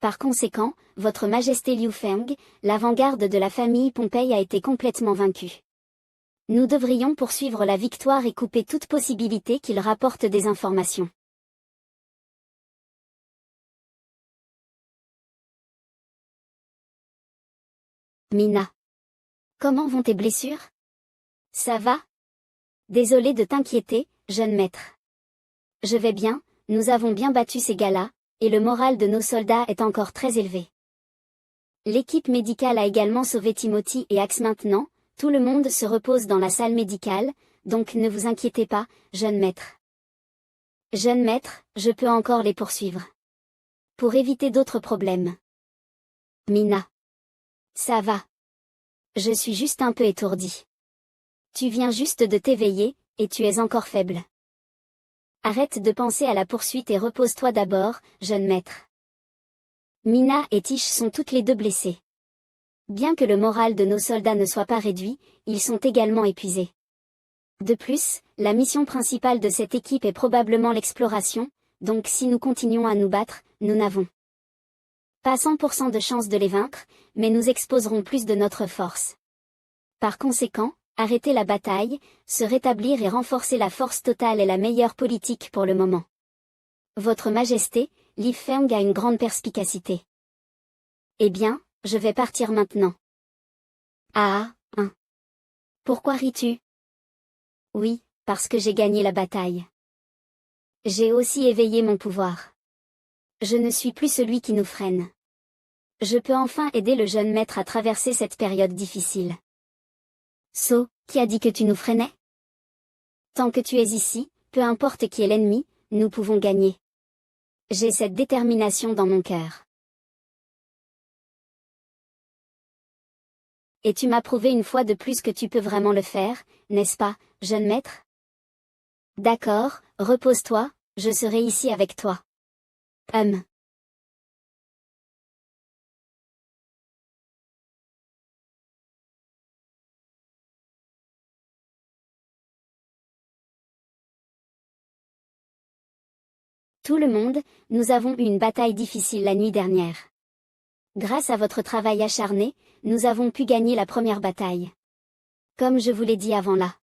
Par conséquent, Votre Majesté Liu Feng, l'avant-garde de la famille Pompey a été complètement vaincue. Nous devrions poursuivre la victoire et couper toute possibilité qu'il rapporte des informations. Mina. Comment vont tes blessures? Ça va? Désolé de t'inquiéter, jeune maître. Je vais bien, nous avons bien battu ces gars-là, et le moral de nos soldats est encore très élevé. L'équipe médicale a également sauvé Timothy et Axe maintenant, tout le monde se repose dans la salle médicale, donc ne vous inquiétez pas, jeune maître. Jeune maître, je peux encore les poursuivre. Pour éviter d'autres problèmes. Mina. Ça va. Je suis juste un peu étourdie. Tu viens juste de t'éveiller, et tu es encore faible. Arrête de penser à la poursuite et repose-toi d'abord, jeune maître. Mina et Tish sont toutes les deux blessées. Bien que le moral de nos soldats ne soit pas réduit, ils sont également épuisés. De plus, la mission principale de cette équipe est probablement l'exploration, donc si nous continuons à nous battre, nous n'avons pas 100% de chance de les vaincre, mais nous exposerons plus de notre force. Par conséquent, arrêter la bataille, se rétablir et renforcer la force totale est la meilleure politique pour le moment. Votre Majesté, Li Feng a une grande perspicacité. Eh bien, je vais partir maintenant. Ah, hein. Pourquoi ris-tu? Oui, parce que j'ai gagné la bataille. J'ai aussi éveillé mon pouvoir. Je ne suis plus celui qui nous freine. Je peux enfin aider le jeune maître à traverser cette période difficile. So, qui a dit que tu nous freinais? Tant que tu es ici, peu importe qui est l'ennemi, nous pouvons gagner. J'ai cette détermination dans mon cœur. Et tu m'as prouvé une fois de plus que tu peux vraiment le faire, n'est-ce pas, jeune maître? D'accord, repose-toi, je serai ici avec toi. Tout le monde, nous avons eu une bataille difficile la nuit dernière. Grâce à votre travail acharné, nous avons pu gagner la première bataille. Comme je vous l'ai dit avant la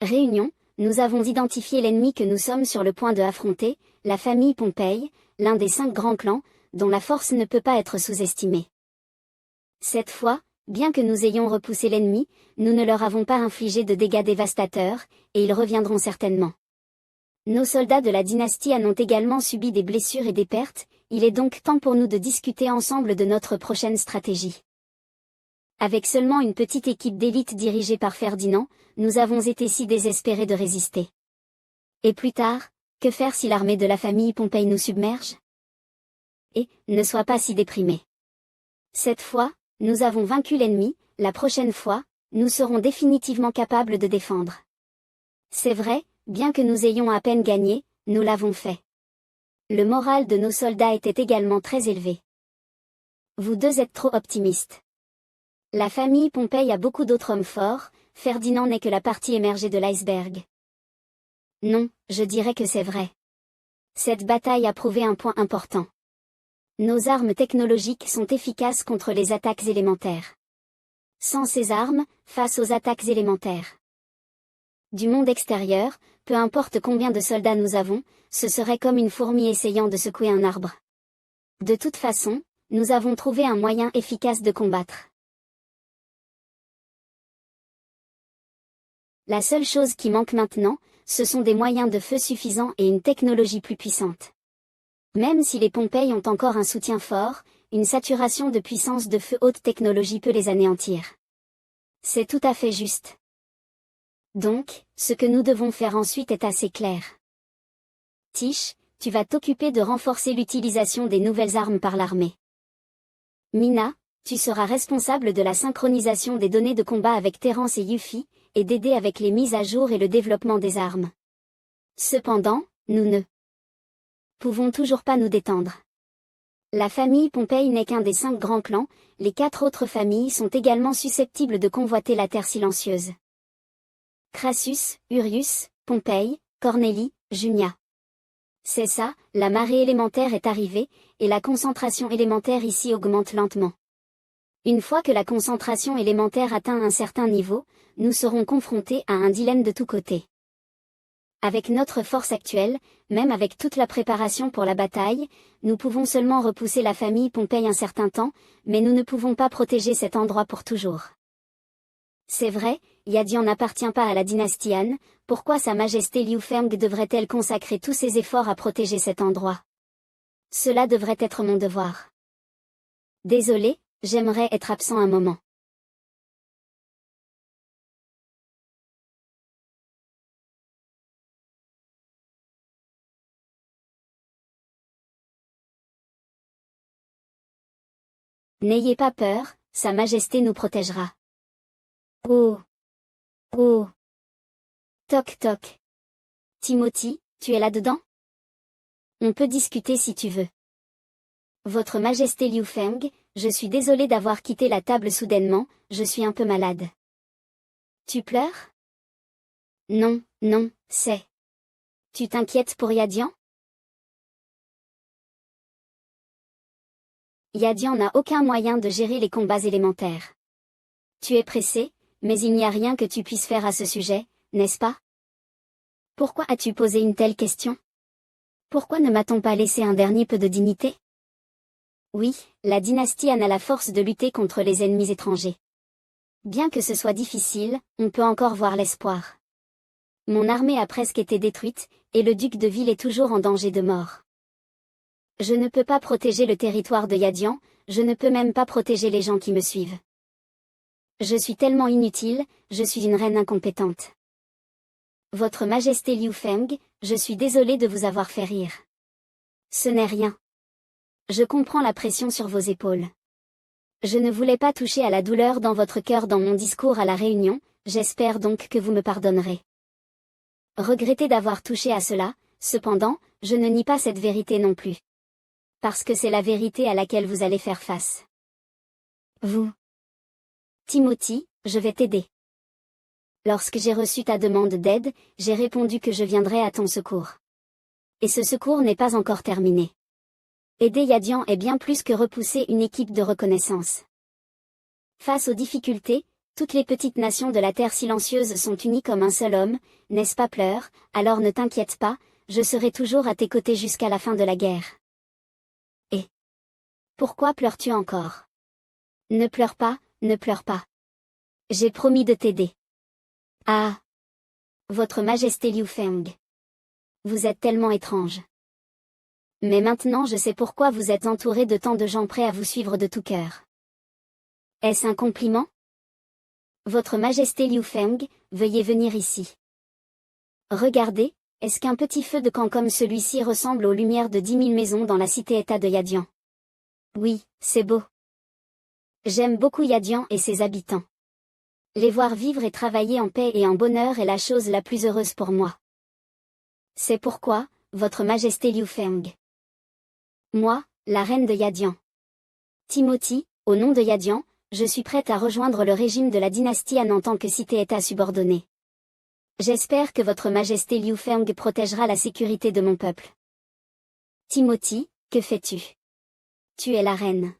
réunion, nous avons identifié l'ennemi que nous sommes sur le point de affronter, la famille Pompey, l'un des 5 grands clans, dont la force ne peut pas être sous-estimée. Cette fois, bien que nous ayons repoussé l'ennemi, nous ne leur avons pas infligé de dégâts dévastateurs, et ils reviendront certainement. Nos soldats de la dynastie Han ont également subi des blessures et des pertes, il est donc temps pour nous de discuter ensemble de notre prochaine stratégie. Avec seulement une petite équipe d'élite dirigée par Ferdinand, nous avons été si désespérés de résister. Et plus tard, que faire si l'armée de la famille Pompey nous submerge? Et, ne sois pas si déprimé. Cette fois, nous avons vaincu l'ennemi, la prochaine fois, nous serons définitivement capables de défendre. C'est vrai, bien que nous ayons à peine gagné, nous l'avons fait. Le moral de nos soldats était également très élevé. Vous deux êtes trop optimistes. La famille Pompey a beaucoup d'autres hommes forts, Ferdinand n'est que la partie émergée de l'iceberg. Non, je dirais que c'est vrai. Cette bataille a prouvé un point important. Nos armes technologiques sont efficaces contre les attaques élémentaires. Sans ces armes, face aux attaques élémentaires du monde extérieur, peu importe combien de soldats nous avons, ce serait comme une fourmi essayant de secouer un arbre. De toute façon, nous avons trouvé un moyen efficace de combattre. La seule chose qui manque maintenant, ce sont des moyens de feu suffisants et une technologie plus puissante. Même si les Pompey ont encore un soutien fort, une saturation de puissance de feu haute technologie peut les anéantir. C'est tout à fait juste. Donc, ce que nous devons faire ensuite est assez clair. Tish, tu vas t'occuper de renforcer l'utilisation des nouvelles armes par l'armée. Mina, tu seras responsable de la synchronisation des données de combat avec Terence et Yuffie, et d'aider avec les mises à jour et le développement des armes. Cependant, nous ne pouvons toujours pas nous détendre. La famille Pompey n'est qu'un des 5 grands clans, les 4 autres familles sont également susceptibles de convoiter la Terre silencieuse. Crassus, Urius, Pompey, Cornélie, Junia. C'est ça, la marée élémentaire est arrivée, et la concentration élémentaire ici augmente lentement. Une fois que la concentration élémentaire atteint un certain niveau, nous serons confrontés à un dilemme de tous côtés. Avec notre force actuelle, même avec toute la préparation pour la bataille, nous pouvons seulement repousser la famille Pompey un certain temps, mais nous ne pouvons pas protéger cet endroit pour toujours. C'est vrai, Yadian n'appartient pas à la dynastie Han, pourquoi Sa Majesté Liu Feng devrait-elle consacrer tous ses efforts à protéger cet endroit? Cela devrait être mon devoir. Désolé, j'aimerais être absent un moment. N'ayez pas peur, Sa Majesté nous protégera. Oh. Oh. Toc toc. Timothy, tu es là-dedans? On peut discuter si tu veux. Votre Majesté Liu Feng, je suis désolé d'avoir quitté la table soudainement, je suis un peu malade. Tu pleures? Non, non, c'est... Tu t'inquiètes pour Yadian? Yadian n'a aucun moyen de gérer les combats élémentaires. Tu es pressé, mais il n'y a rien que tu puisses faire à ce sujet, n'est-ce pas? Pourquoi as-tu posé une telle question? Pourquoi ne m'a-t-on pas laissé un dernier peu de dignité? Oui, la dynastie Han a la force de lutter contre les ennemis étrangers. Bien que ce soit difficile, on peut encore voir l'espoir. Mon armée a presque été détruite, et le duc de Ville est toujours en danger de mort. Je ne peux pas protéger le territoire de Yadian, je ne peux même pas protéger les gens qui me suivent. Je suis tellement inutile, je suis une reine incompétente. Votre Majesté Liu Feng, je suis désolé de vous avoir fait rire. Ce n'est rien. Je comprends la pression sur vos épaules. Je ne voulais pas toucher à la douleur dans votre cœur dans mon discours à la réunion, j'espère donc que vous me pardonnerez. Regrettez d'avoir touché à cela, cependant, je ne nie pas cette vérité non plus. Parce que c'est la vérité à laquelle vous allez faire face. Vous. Timothy, je vais t'aider. Lorsque j'ai reçu ta demande d'aide, j'ai répondu que je viendrais à ton secours. Et ce secours n'est pas encore terminé. Aider Yadian est bien plus que repousser une équipe de reconnaissance. Face aux difficultés, toutes les petites nations de la Terre silencieuse sont unies comme un seul homme, n'est-ce pas Pleur? Alors ne t'inquiète pas, je serai toujours à tes côtés jusqu'à la fin de la guerre. Et pourquoi pleures-tu encore? Ne pleure pas, ne pleure pas. J'ai promis de t'aider. Ah! Votre Majesté Liu Feng. Vous êtes tellement étrange. Mais maintenant je sais pourquoi vous êtes entouré de tant de gens prêts à vous suivre de tout cœur. Est-ce un compliment? Votre Majesté Liu Feng, veuillez venir ici. Regardez, est-ce qu'un petit feu de camp comme celui-ci ressemble aux lumières de 10 000 maisons dans la cité-État de Yadian? Oui, c'est beau. J'aime beaucoup Yadian et ses habitants. Les voir vivre et travailler en paix et en bonheur est la chose la plus heureuse pour moi. C'est pourquoi, Votre Majesté Liu Feng. Moi, la reine de Yadian. Timothy, au nom de Yadian, je suis prête à rejoindre le régime de la dynastie Han en tant que cité-État subordonnée. J'espère que Votre Majesté Liu Feng protégera la sécurité de mon peuple. Timothy, que fais-tu? Tu es la reine.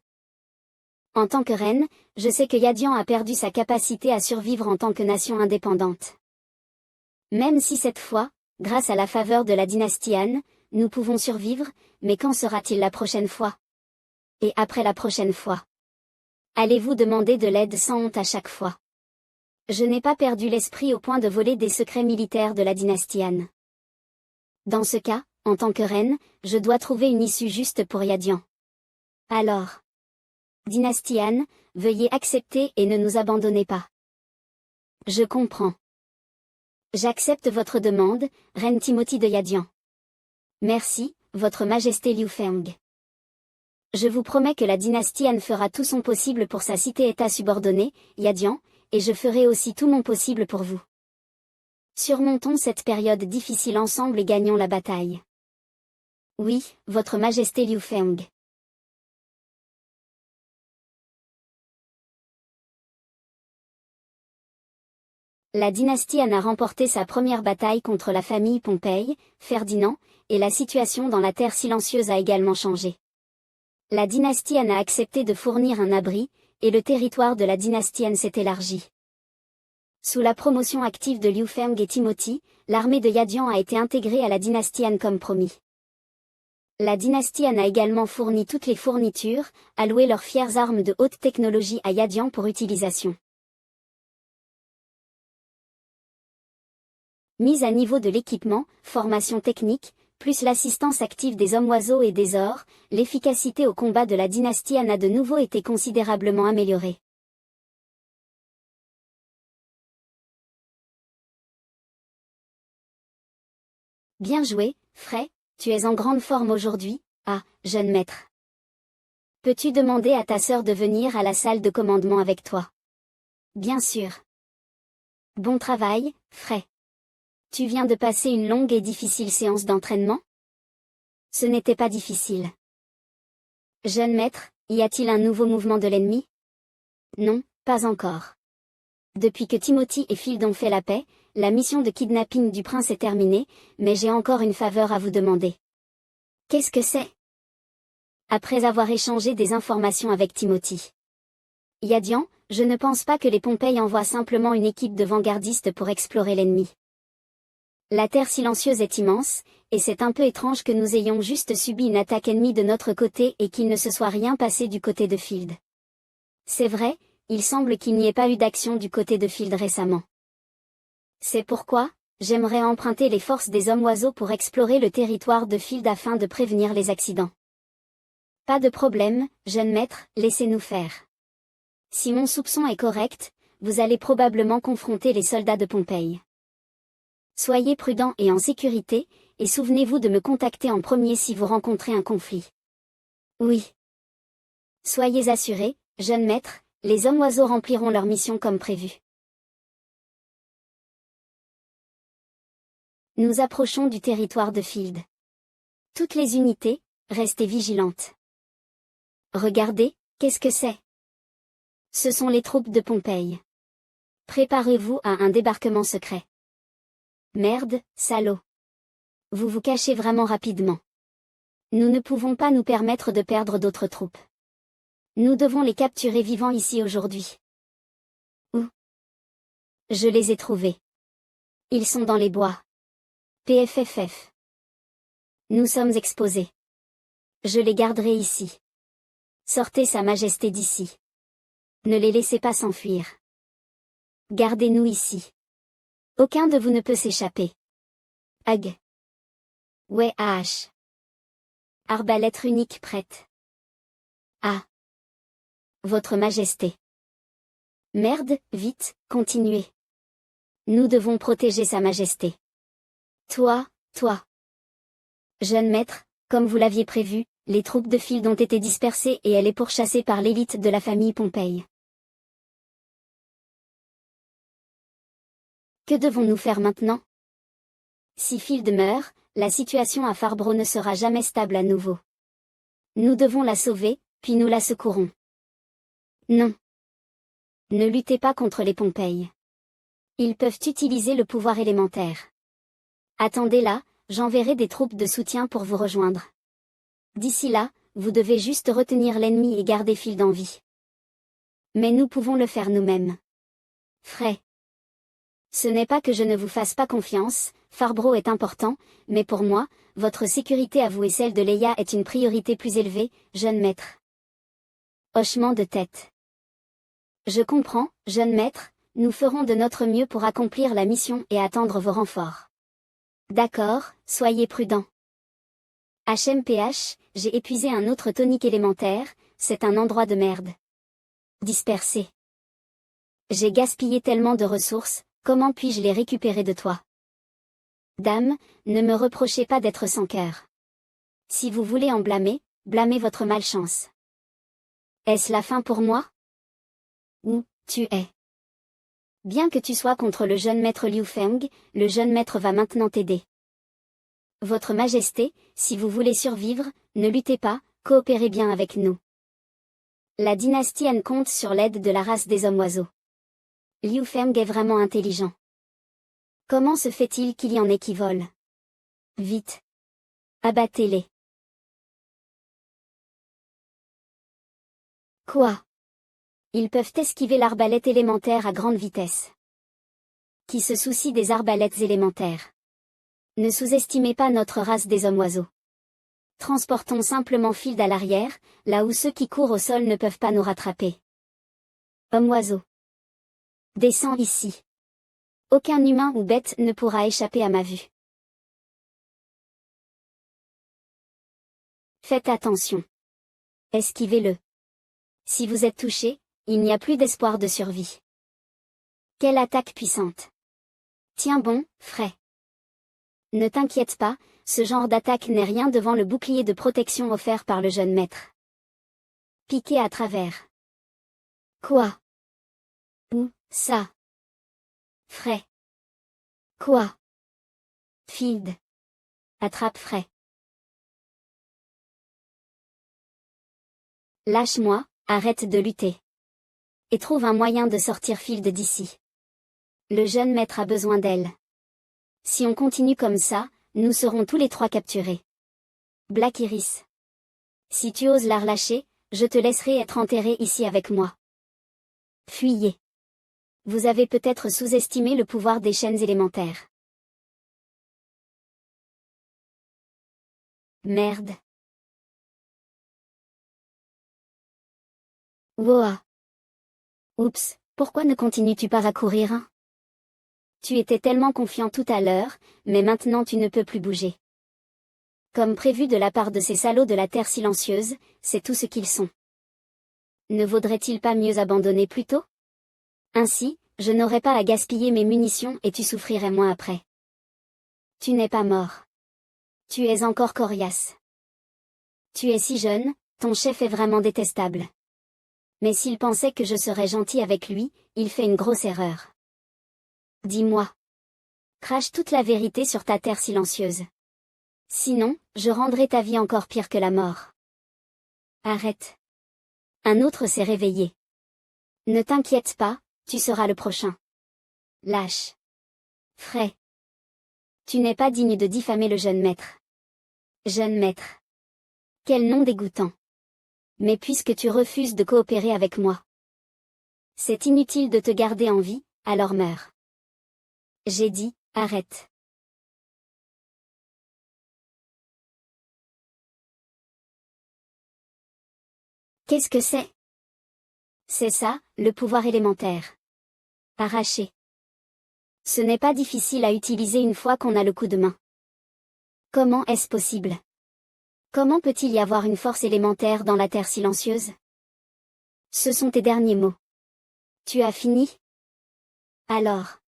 En tant que reine, je sais que Yadian a perdu sa capacité à survivre en tant que nation indépendante. Même si cette fois, grâce à la faveur de la dynastie Han, nous pouvons survivre, mais quand sera-t-il la prochaine fois? Et après la prochaine fois? Allez-vous demander de l'aide sans honte à chaque fois? Je n'ai pas perdu l'esprit au point de voler des secrets militaires de la dynastie Han. Dans ce cas, en tant que reine, je dois trouver une issue juste pour Yadian. Alors, dynastie Han, veuillez accepter et ne nous abandonnez pas. Je comprends. J'accepte votre demande, reine Timothy de Yadian. Merci, Votre Majesté Liu Feng. Je vous promets que la dynastie Han fera tout son possible pour sa cité-État subordonnée, Yadian, et je ferai aussi tout mon possible pour vous. Surmontons cette période difficile ensemble et gagnons la bataille. Oui, Votre Majesté Liu Feng. La dynastie Han a remporté sa première bataille contre la famille Pompey, Ferdinand, et la situation dans la Terre silencieuse a également changé. La dynastie Han a accepté de fournir un abri, et le territoire de la dynastie Han s'est élargi. Sous la promotion active de Liu Feng et Timothy, l'armée de Yadian a été intégrée à la dynastie Han comme promis. La dynastie Han a également fourni toutes les fournitures, alloué leurs fières armes de haute technologie à Yadian pour utilisation. Mise à niveau de l'équipement, formation technique, plus l'assistance active des hommes-oiseaux et des ors, l'efficacité au combat de la dynastie Han a de nouveau été considérablement améliorée. Bien joué, Frey, tu es en grande forme aujourd'hui, jeune maître. Peux-tu demander à ta sœur de venir à la salle de commandement avec toi? Bien sûr. Bon travail, Frey. Tu viens de passer une longue et difficile séance d'entraînement? Ce n'était pas difficile. Jeune maître, y a-t-il un nouveau mouvement de l'ennemi? Non, pas encore. Depuis que Timothy et Field ont fait la paix, la mission de kidnapping du prince est terminée, mais j'ai encore une faveur à vous demander. Qu'est-ce que c'est? Après avoir échangé des informations avec Timothy. Yadian, je ne pense pas que les Pompey envoient simplement une équipe de vanguardistes pour explorer l'ennemi. La Terre silencieuse est immense, et c'est un peu étrange que nous ayons juste subi une attaque ennemie de notre côté et qu'il ne se soit rien passé du côté de Field. C'est vrai, il semble qu'il n'y ait pas eu d'action du côté de Field récemment. C'est pourquoi, j'aimerais emprunter les forces des hommes-oiseaux pour explorer le territoire de Field afin de prévenir les accidents. Pas de problème, jeune maître, laissez-nous faire. Si mon soupçon est correct, vous allez probablement confronter les soldats de Pompey. Soyez prudent et en sécurité, et souvenez-vous de me contacter en premier si vous rencontrez un conflit. Oui. Soyez assurés, jeune maître, les hommes-oiseaux rempliront leur mission comme prévu. Nous approchons du territoire de Field. Toutes les unités, restez vigilantes. Regardez, qu'est-ce que c'est? Ce sont les troupes de Pompey. Préparez-vous à un débarquement secret. Merde, salaud. Vous vous cachez vraiment rapidement. Nous ne pouvons pas nous permettre de perdre d'autres troupes. Nous devons les capturer vivants ici aujourd'hui. Où? Je les ai trouvés. Ils sont dans les bois. PFFF. Nous sommes exposés. Je les garderai ici. Sortez Sa Majesté d'ici. Ne les laissez pas s'enfuir. Gardez-nous ici. Aucun de vous ne peut s'échapper. Ag. Ouais, Arbalète runique prête. Ah. Votre Majesté. Merde, vite, continuez. Nous devons protéger Sa Majesté. Toi. Jeune maître, comme vous l'aviez prévu, les troupes de Field ont été dispersées et elle est pourchassée par l'élite de la famille Pompey. Que devons-nous faire maintenant? Si Field meurt, la situation à Farbro ne sera jamais stable à nouveau. Nous devons la sauver, puis nous la secourons. Non. Ne luttez pas contre les Pompey. Ils peuvent utiliser le pouvoir élémentaire. Attendez là, j'enverrai des troupes de soutien pour vous rejoindre. D'ici là, vous devez juste retenir l'ennemi et garder Field en vie. Mais nous pouvons le faire nous-mêmes. Frey. Ce n'est pas que je ne vous fasse pas confiance, Farbro est important, mais pour moi, votre sécurité à vous et celle de Leia est une priorité plus élevée, jeune maître. Hochement de tête. Je comprends, jeune maître, nous ferons de notre mieux pour accomplir la mission et attendre vos renforts. D'accord, soyez prudent. HMPH, j'ai épuisé un autre tonique élémentaire, c'est un endroit de merde. Dispersé. J'ai gaspillé tellement de ressources, comment puis-je les récupérer de toi? Dame, ne me reprochez pas d'être sans cœur. Si vous voulez en blâmer, blâmez votre malchance. Est-ce la fin pour moi? Où, tu es? Bien que tu sois contre le jeune maître Liu Feng, le jeune maître va maintenant t'aider. Votre Majesté, si vous voulez survivre, ne luttez pas, coopérez bien avec nous. La dynastie Han compte sur l'aide de la race des hommes-oiseaux. Liu Feng est vraiment intelligent. Comment se fait-il qu'il y en ait qui volent? Vite. Abattez-les. Quoi? Ils peuvent esquiver l'arbalète élémentaire à grande vitesse. Qui se soucie des arbalètes élémentaires? Ne sous-estimez pas notre race des hommes-oiseaux. Transportons simplement Field à l'arrière, là où ceux qui courent au sol ne peuvent pas nous rattraper. Homme-oiseau. Descends ici. Aucun humain ou bête ne pourra échapper à ma vue. Faites attention. Esquivez-le. Si vous êtes touché, il n'y a plus d'espoir de survie. Quelle attaque puissante. Tiens bon, Frey. Ne t'inquiète pas, ce genre d'attaque n'est rien devant le bouclier de protection offert par le jeune maître. Piqué à travers. Quoi? Où, ça? Frey. Quoi? Field. Attrape Frey. Lâche-moi, arrête de lutter. Et trouve un moyen de sortir Field d'ici. Le jeune maître a besoin d'elle. Si on continue comme ça, nous serons tous les trois capturés. Black Iris. Si tu oses la relâcher, je te laisserai être enterré ici avec moi. Fuyez. Vous avez peut-être sous-estimé le pouvoir des chaînes élémentaires. Merde. Woah. Oups, pourquoi ne continues-tu pas à courir, hein? Tu étais tellement confiant tout à l'heure, mais maintenant tu ne peux plus bouger. Comme prévu de la part de ces salauds de la Terre silencieuse, c'est tout ce qu'ils sont. Ne vaudrait-il pas mieux abandonner plus tôt? Ainsi, je n'aurais pas à gaspiller mes munitions et tu souffrirais moins après. Tu n'es pas mort. Tu es encore coriace. Tu es si jeune, ton chef est vraiment détestable. Mais s'il pensait que je serais gentil avec lui, il fait une grosse erreur. Dis-moi. Crache toute la vérité sur ta terre silencieuse. Sinon, je rendrai ta vie encore pire que la mort. Arrête. Un autre s'est réveillé. Ne t'inquiète pas, tu seras le prochain. Lâche. Frey. Tu n'es pas digne de diffamer le jeune maître. Jeune maître. Quel nom dégoûtant. Mais puisque tu refuses de coopérer avec moi, c'est inutile de te garder en vie, alors meurs. J'ai dit, arrête. Qu'est-ce que c'est? C'est ça, le pouvoir élémentaire. Arraché. Ce n'est pas difficile à utiliser une fois qu'on a le coup de main. Comment est-ce possible? Comment peut-il y avoir une force élémentaire dans la terre silencieuse? Ce sont tes derniers mots. Tu as fini? Alors.